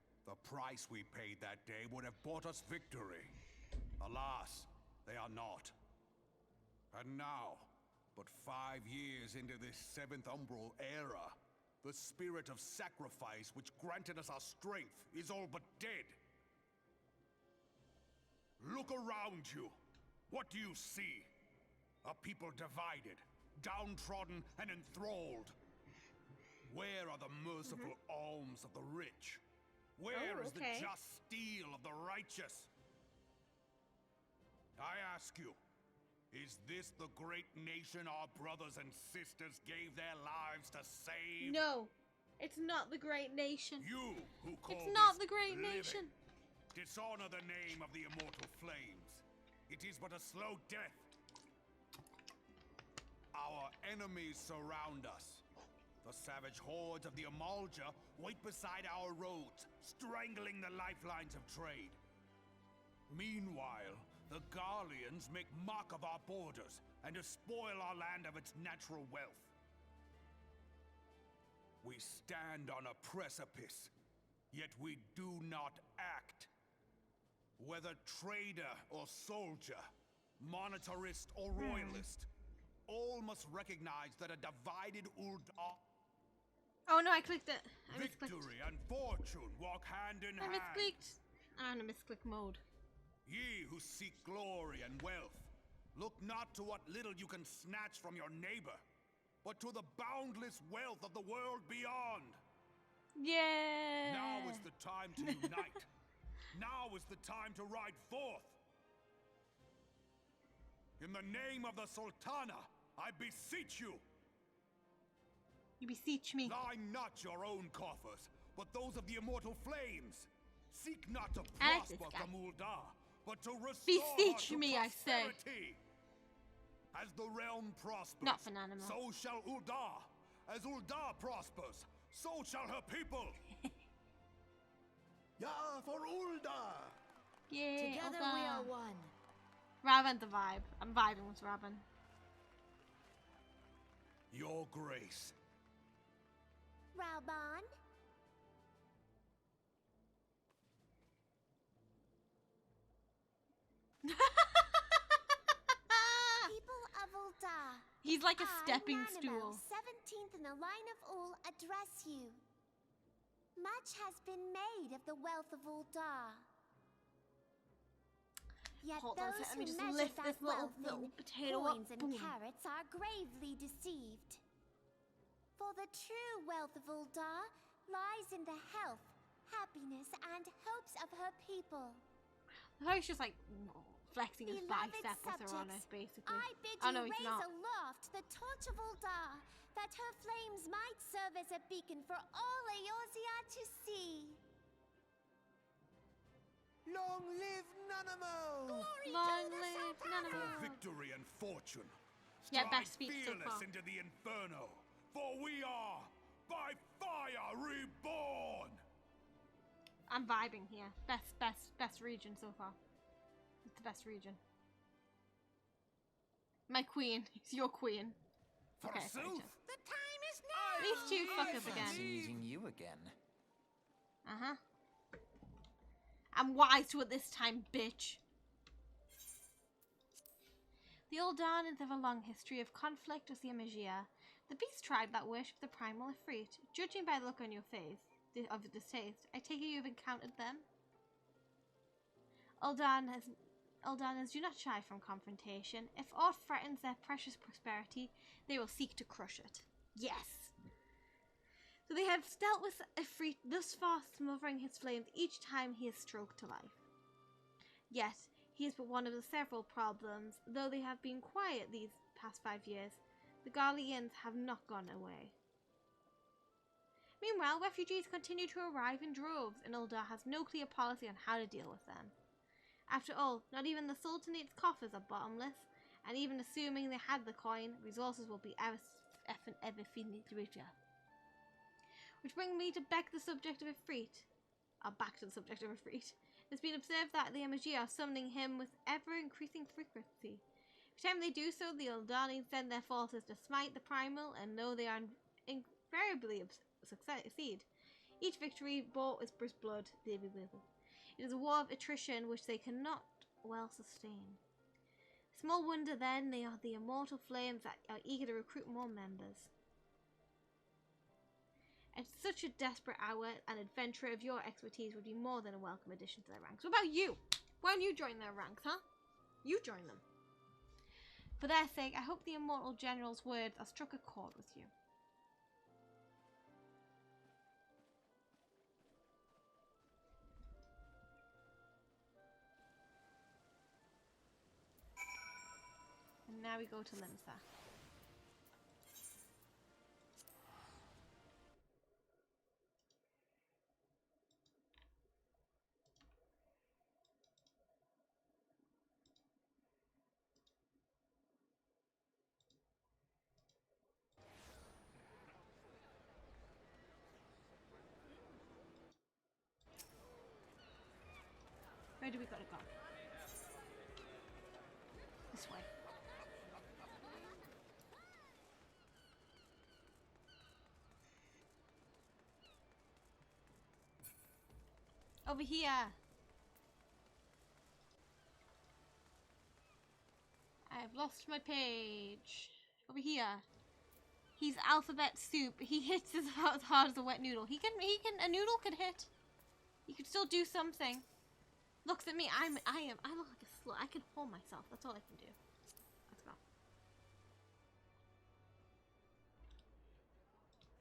The price we paid that day would have bought us victory. Alas, they are not. And now, but 5 years into this 7th Umbral era, the spirit of sacrifice which granted us our strength is all but dead. Look around you. What do you see? A people divided, downtrodden, and enthralled. Where are the merciful alms of the rich? Where is the just steel of the righteous? I ask you, is this the great nation our brothers and sisters gave their lives to save? No, it's not the great nation. You who call It's not this the great living, nation. dishonor the name of the immortal flames. It is but a slow death. Our enemies surround us. The savage hordes of the Amalja wait beside our roads, strangling the lifelines of trade. Meanwhile, the Garleans make mock of our borders and despoil our land of its natural wealth. We stand on a precipice, yet we do not act. Whether trader or soldier, monetarist or royalist, all must recognize that a divided Uldar... Oh no, I clicked it. I misclicked. Victory and fortune walk hand in I hand. misclicked. I'm in a misclick mode. Ye who seek glory and wealth, look not to what little you can snatch from your neighbor, but to the boundless wealth of the world beyond. Yeah. Now is the time to unite. Now is the time to ride forth. In the name of the Sultana, I beseech you. You beseech me. Line not your own coffers, but those of the immortal flames. Seek not to I like this prosper guy. from Uldar, but to restore Beseech her to me, I say. prosperity. As the realm prospers, Not for Nanimo. so shall Uldar. As Uldar prospers, so shall her people. Ya for Uldar! Yeah. Together Ulda. we are one. Raven's the vibe. I'm vibing with Raven. Your grace. Raubon? People of Uldar. He's like a I, stepping Nanimo, stool. 17th in the line of Ul, address you. Much has been made of the wealth of Uldar. Yet Hold on a those sec, let me who just measure lift that this little wealth in potato up. coins and Boom. carrots are gravely deceived. For the true wealth of Uldar lies in the health, happiness, and hopes of her people. I was just like flexing his Beloved bicep with her on it, subjects, basically. I bid Oh you no, he's raise not. aloft the torch of Uldar, that her flames might serve as a beacon for all Eorzea to see. Long live Nanamo! Glory Long to the live Sultana! Nanamo. For victory and fortune. Yeah, Stride best speech so fearless far. into the inferno. For we are, by fire, reborn! I'm vibing here. Best region so far. It's the best region. My queen. It's your queen. Okay, sorry, Forsooth! Jeff. The time is now! These two fuckers Fancy again. meeting you again. Uh-huh. I'm wise to it this time, bitch. The Uldanans have a long history of conflict with the Amagia, the beast tribe that worship the primal Ifrit. Judging by the look on your face of distaste, I take it you've encountered them. Uldanas do not shy from confrontation. If aught threatens their precious prosperity, they will seek to crush it. Yes! So they have dealt with Ifrit, thus far smothering his flames each time he is stroked to life. Yet, he is but one of the several problems. Though they have been quiet these past 5 years, the Garleans have not gone away. Meanwhile, refugees continue to arrive in droves, and Uldar has no clear policy on how to deal with them. After all, not even the Sultanate's coffers are bottomless, and even assuming they had the coin, resources will be ever finite richer. Which brings me to back to the subject of Ifrit. Back to the subject of Ifrit. It's been observed that the Amagia are summoning him with ever-increasing frequency. Every time they do so, the Uldanis send their forces to smite the primal, and though they are invariably succeed, Each victory bought with Bruce blood, baby baby. It is a war of attrition which they cannot well sustain. Small wonder then they are the immortal flames that are eager to recruit more members. At such a desperate hour, an adventurer of your expertise would be more than a welcome addition to their ranks. What about you? Why don't you join their ranks, huh? You join them. For their sake, I hope the immortal general's words have struck a chord with you. And now we go to Limsa. Where do we gotta go? This way. Over here. I've lost my page. Over here. He's alphabet soup. He hits as hard as a wet noodle. A noodle can hit. He could still do something. Looks at me. I look like a slut. I can hold myself. That's all I can do. Let's go.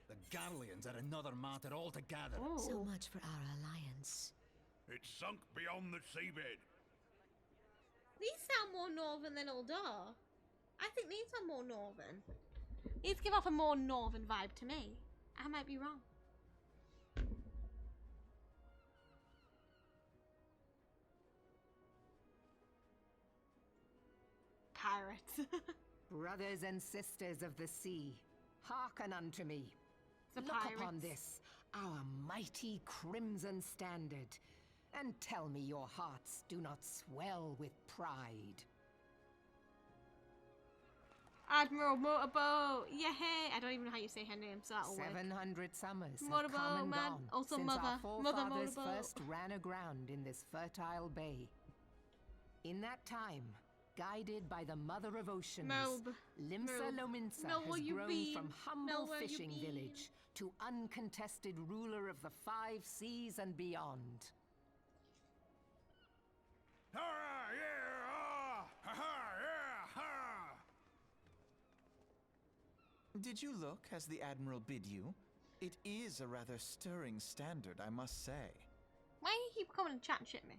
The Garleans are another matter altogether. Oh. So much for our alliance. It's sunk beyond the seabed. These sound more northern than Uldar. I think these are more northern. These give off a more northern vibe to me. I might be wrong. Pirates. Brothers and sisters of the sea, hearken unto me. The Look pirates. upon this, our mighty crimson standard, and tell me your hearts do not swell with pride. Admiral Motorboat. Yeah, hey. I don't even know how you say her name, so that'll work. 700 summers have Motorboat, come and man. gone Also since mother. our Mother forefathers Motorboat. first ran aground in this fertile bay. In that time, guided by the Mother of Oceans, Melb. Limsa Melb. Lominsa Mel, where has you grown been? from Mel, humble where you fishing been? village to uncontested ruler of the 5 seas and beyond. Ah, yeah, ah, ha, ha, yeah, ha. Did you look as the Admiral bid you? It is a rather stirring standard, I must say. Why do you keep coming and chat shit me?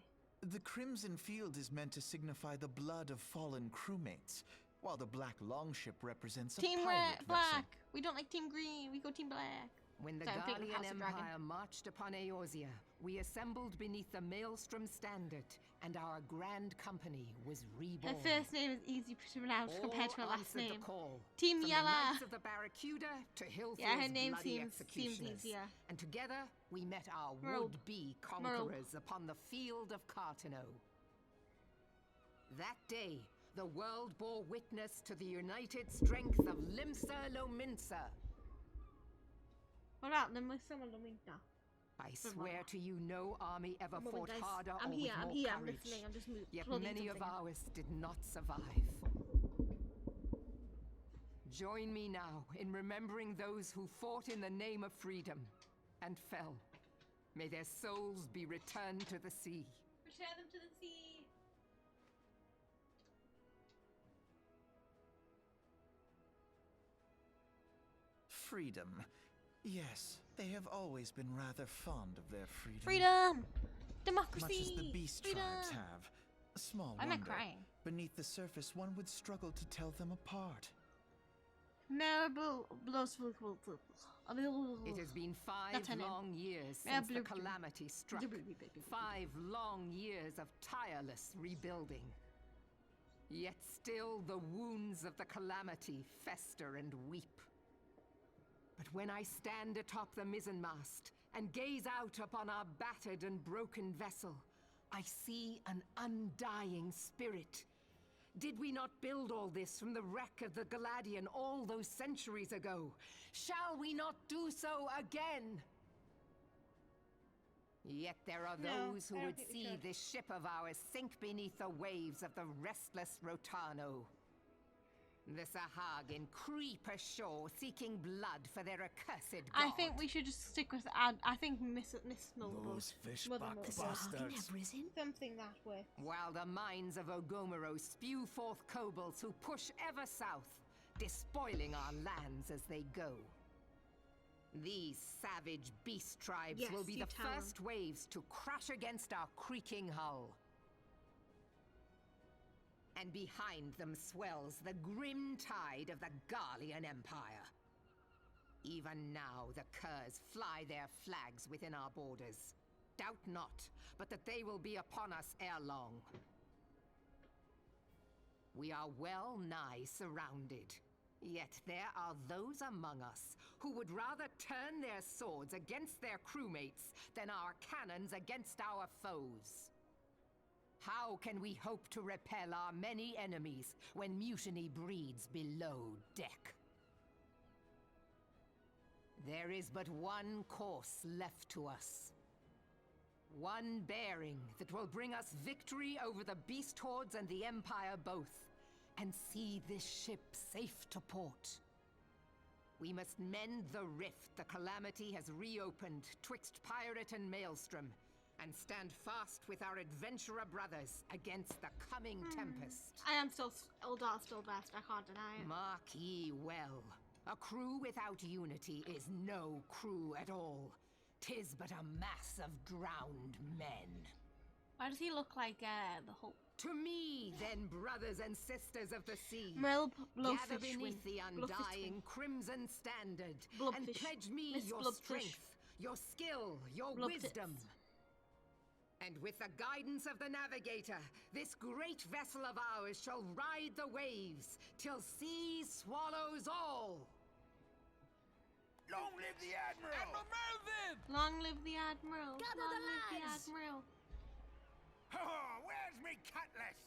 The crimson field is meant to signify the blood of fallen crewmates, while the black longship represents a Team pirate Red, vessel. Black. We don't like Team Green. We go Team Black. When the Sorry, I'm thinking of Garlean House of Dragon. Empire marched upon Eorzea, we assembled beneath the Maelstrom Standard, and our grand company was reborn. Her first name is easy to pronounce compared to her All last answered name. the call, Team from Yella. the Knights of the Barracuda to Hilfield's Yeah, her name bloody seems executioners. easier. And together, we met our Merle. would-be conquerors upon the field of Cartano. That day, the world bore witness to the united strength of Limsa Lominsa. What about them? Someone Lominka. I swear to you, no army ever Moment, fought guys. harder I'm or here, with I'm more here, I'm courage. listening, I'm just Yet plugging many of something. ours did not survive. Join me now in remembering those who fought in the name of freedom and fell. May their souls be returned to the sea. Return them to the sea. Freedom. Yes, they have always been rather fond of their freedom. Freedom! Democracy! Much as the beast Freedom! tribes have. Small I'm wonder. not crying. Beneath the surface, one would struggle to tell them apart. It has been That's her 5 name. long years Yeah, since the blue- calamity struck. 5 long years of tireless rebuilding. Yet still the wounds of the calamity fester and weep. But when I stand atop the mizzenmast and gaze out upon our battered and broken vessel, I see an undying spirit. Did we not build all this from the wreck of the Galadian all those centuries ago? Shall we not do so again? Yet there are No, those who I don't would think we see should. this ship of ours sink beneath the waves of the restless Rotano. The Sahagin creep ashore seeking blood for their accursed god. I think we should just stick with I think Miss Multiple. Those Mother fishback Multiple. bastards. Something that way. While the mines of Ogomoro spew forth kobolds who push ever south, despoiling our lands as they go. These savage beast tribes Yes, will be you the tell 'em. first waves to crash against our creaking hull. And behind them swells the grim tide of the Garlean Empire. Even now, the Curs fly their flags within our borders. Doubt not, but that they will be upon us ere long. We are well nigh surrounded. Yet there are those among us who would rather turn their swords against their crewmates than our cannons against our foes. How can we hope to repel our many enemies when mutiny breeds below deck? There is but one course left to us. One bearing that will bring us victory over the beast hordes and the Empire both, and see this ship safe to port. We must mend the rift the Calamity has reopened twixt pirate and maelstrom, and stand fast with our adventurer brothers against the coming tempest. I am still Uldar's still best. I can't deny it. Mark ye well. A crew without unity is no crew at all. 'Tis but a mass of drowned men. Why does he look like the Hulk? To me, then, brothers and sisters of the sea, Merle gather Blowfish beneath the Blowfish undying crimson standard and Blobfish. pledge me Miss your Blobfish. strength, your skill, your Blobtits. wisdom. And with the guidance of the navigator, this great vessel of ours shall ride the waves till sea swallows all. Long live the Admiral! Admiral Melvin! Long live the Admiral. Gather Long the live the lads. Admiral. Where's me cutlass?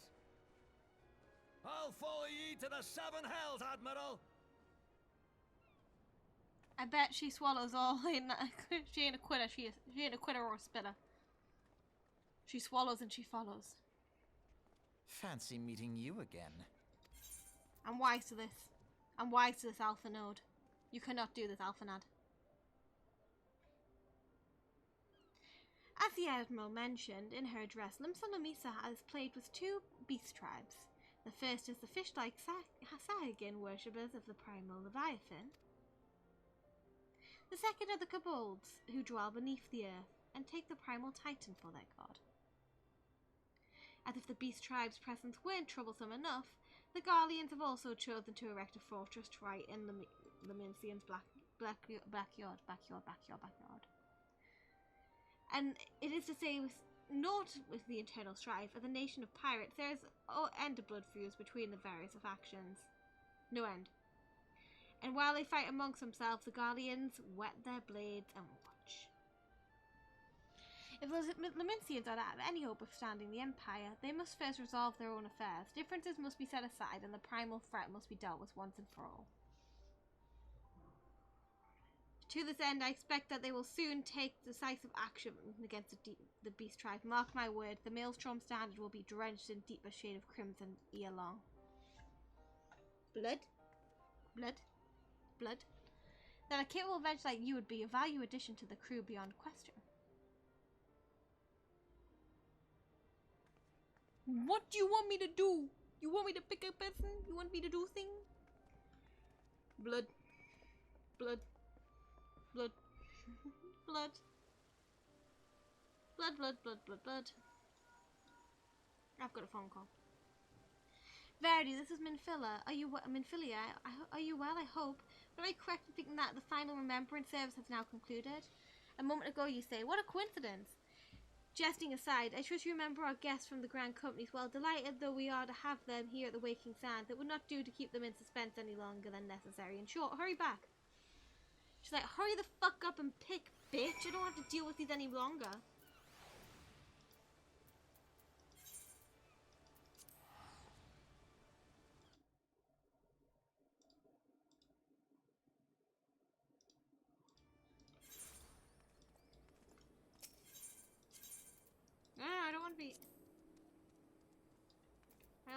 I'll follow ye to the seven hells, Admiral. I bet she swallows all. She ain't a quitter. She ain't a quitter or a spitter. She swallows and she follows. Fancy meeting you again. I'm wise to this. I'm wise to this Alpha Node. You cannot do this, Alpha Nad. As the Admiral mentioned in her address, Limsa has played with two beast tribes. The first is the fish-like Sahagin worshippers of the primal Leviathan. The second are the kobolds, who dwell beneath the earth and take the primal Titan for their god. As if the beast tribe's presence weren't troublesome enough, the Garleans have also chosen to erect a fortress right in Lamincian's backyard. And it is to say, not with the internal strife of the nation of pirates, there is end of blood feuds between the various factions. No end. And while they fight amongst themselves, the Guardians whet their blades and watch. If the Lamincians are to have any hope of standing the Empire, they must first resolve their own affairs. Differences must be set aside, and the primal threat must be dealt with once and for all. To this end, I expect that they will soon take decisive action against the Beast Tribe. Mark my word, the Maelstrom Standard will be drenched in deeper shade of crimson ere long. Blood? Blood? Blood? That a capable adventurer like you would be a value addition to the crew beyond question. What do you want me to do? You want me to pick a person? You want me to do things? Blood. Blood. Blood. Blood. Blood. I've got a phone call. Verity, this is Minphila. Are you Minphilia? Are you well? I hope. But am I correct in thinking that the final remembrance service has now concluded? A moment ago you say, what a coincidence! Jesting aside, I trust you remember our guests from the Grand Companies. Well, delighted though we are to have them here at the Waking Sands, it would not do to keep them in suspense any longer than necessary. In short, hurry back. She's like, hurry the fuck up and pick, bitch. I don't have to deal with these any longer.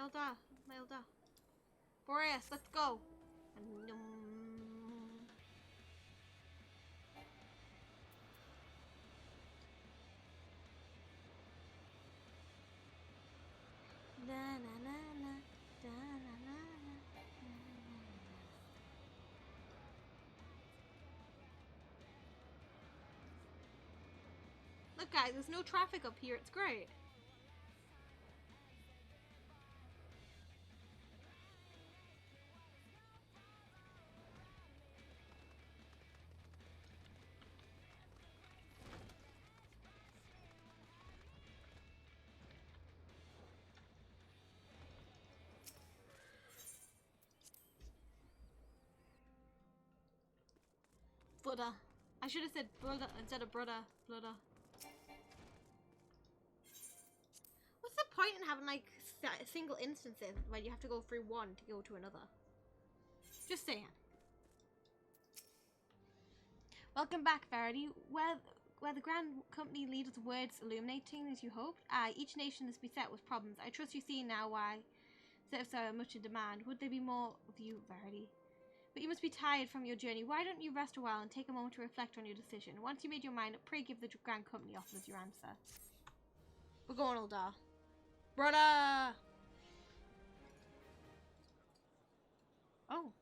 Mailda. Mailda. Boreas, let's go. Na, na, na, na. Da, na, na, na. Look guys, there's no traffic up here, it's great. Bludder. I should have said brother instead of brother. Bludder. What's the point in having like single instances when you have to go through one to go to another? Just saying. Welcome back, Verity. Where the Grand Company leader's words illuminating as you hoped? Aye, each nation is beset with problems. I trust you see now why serfs are much in demand. Would there be more of you, Verity? But you must be tired from your journey. Why don't you rest a while and take a moment to reflect on your decision? Once you made your mind up, pray give the Grand Company officers your answer. We're going, Uldar. Brother! Oh.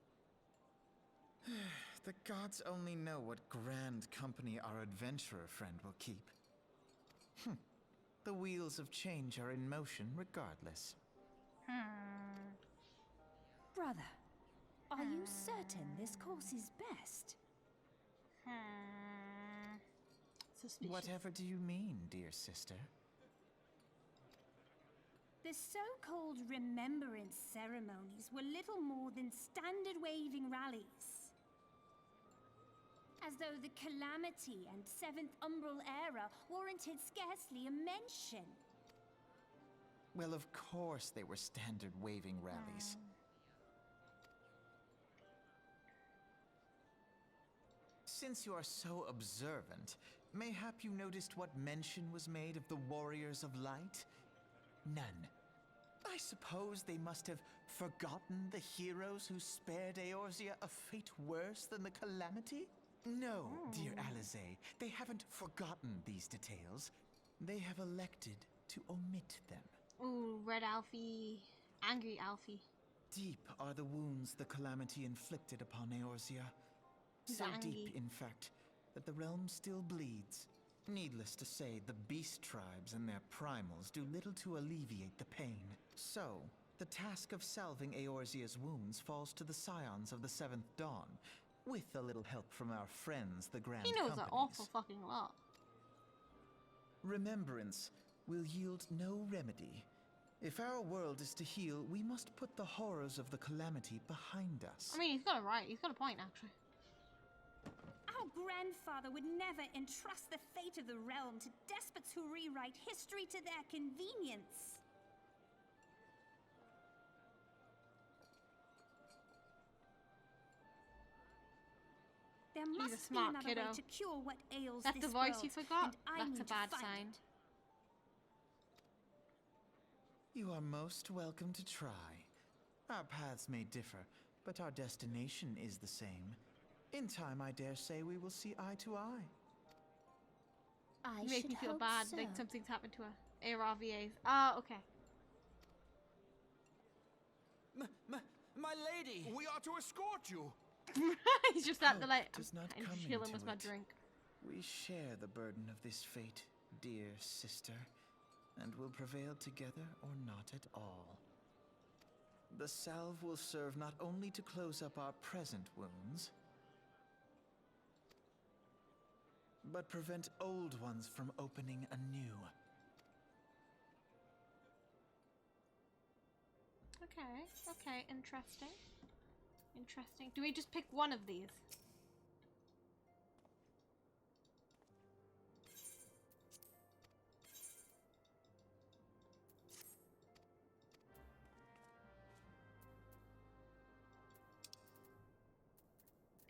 The gods only know what grand company our adventurer friend will keep. The wheels of change are in motion regardless. Brother, are you certain this course is best? Suspicious. Whatever do you mean, dear sister? The so-called remembrance ceremonies were little more than standard waving rallies. As though the Calamity and Seventh Umbral Era warranted scarcely a mention. Well, of course they were standard waving rallies. Since you are so observant, mayhap you noticed what mention was made of the Warriors of Light? None. I suppose they must have forgotten the heroes who spared Eorzea a fate worse than the Calamity? No, dear Alisaie, they haven't forgotten these details. They have elected to omit them. Ooh, Red Alfie. Angry Alfie. Deep are the wounds the Calamity inflicted upon Eorzea. So deep, in fact, that the realm still bleeds. Needless to say, the beast tribes and their primals do little to alleviate the pain. So, the task of salving Eorzea's wounds falls to the scions of the Seventh Dawn, with a little help from our friends, the Grand He knows an Companies. awful fucking lot. Remembrance will yield no remedy. If our world is to heal, we must put the horrors of the Calamity behind us. I mean, he's got it right. He's got a point, actually. Our grandfather would never entrust the fate of the realm to despots who rewrite history to their convenience. There He's a must smart be another kiddo. way to cure what ails That's this the voice world, you forgot? and I That's need a to bad find sign. it. You are most welcome to try. Our paths may differ, but our destination is the same. In time, I dare say we will see eye to eye. I You make should me feel hope bad, so. like something's happened to her. ARVAs. Oh, okay. My lady! We are to escort you! He's just at the light. Does not I'm come chilling into with my it. drink. We share the burden of this fate, dear sister, and will prevail together or not at all. The salve will serve not only to close up our present wounds, but prevent old ones from opening anew. Okay, interesting. Interesting. Do we just pick one of these?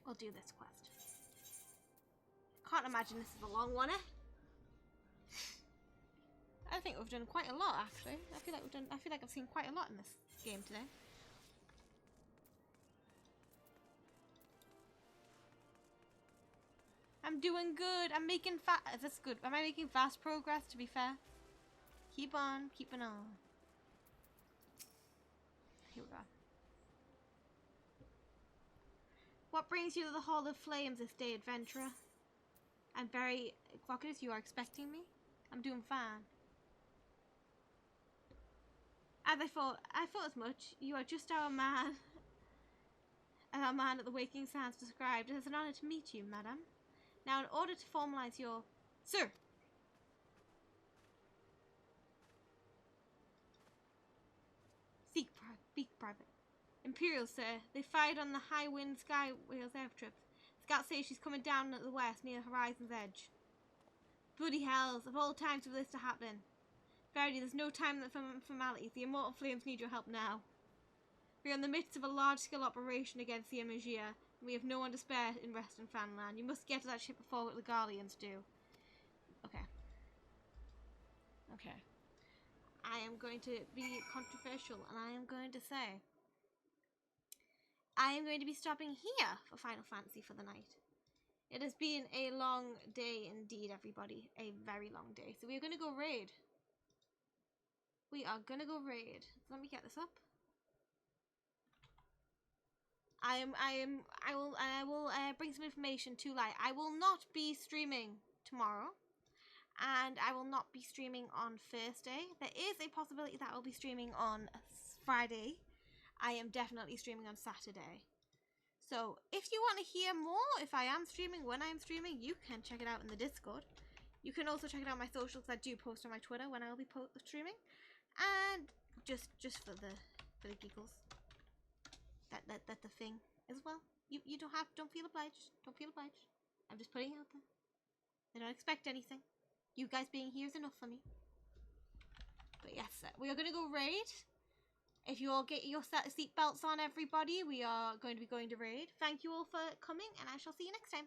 We'll do this quest. Can't imagine this is a long one, eh? Okay. think we've done quite a lot, actually. I feel like I've seen quite a lot in this game today. I'm doing good. I'm making fast. That's good. Am I making fast progress, to be fair? Keep on, keeping on. Here we go. What brings you to the Hall of Flames this day, adventurer? I'm very evocative. You are expecting me? I'm doing fine. As I thought as much. You are just our man. As our man at the Waking Sands described. It is an honor to meet you, madam. Now, in order to formalize your... Sir! Speak private. Imperial, sir. They fired on the High Wind Sky Whales airstrip. Scouts say she's coming down at the west, near the horizon's edge. Bloody hells, of all times for this to happen. Verity, there's no time for formalities. The Immortal Flames need your help now. We are in the midst of a large-scale operation against the Imagia, and we have no one to spare in Western Fanland. You must get to that ship before what the Garleans do. Okay. Okay. I am going to be controversial, and I am going to say... I am going to be stopping here for Final Fantasy for the night. It has been a long day indeed, everybody. A very long day. So we are going to go raid. We are going to go raid. Let me get this up. I will bring some information to light. I will not be streaming tomorrow. And I will not be streaming on Thursday. There is a possibility that I'll be streaming on Friday. I am definitely streaming on Saturday. So, if you want to hear more, if I am streaming, when I am streaming, you can check it out in the Discord. You can also check it out on my socials. I do post on my Twitter when I'll be streaming. And just for the giggles. That's the thing as well. You don't feel obliged. Don't feel obliged. I'm just putting it out there. I don't expect anything. You guys being here is enough for me. But yes, we are going to go raid. If you all get your seatbelts on, everybody, we are going to be going to raid. Thank you all for coming, and I shall see you next time.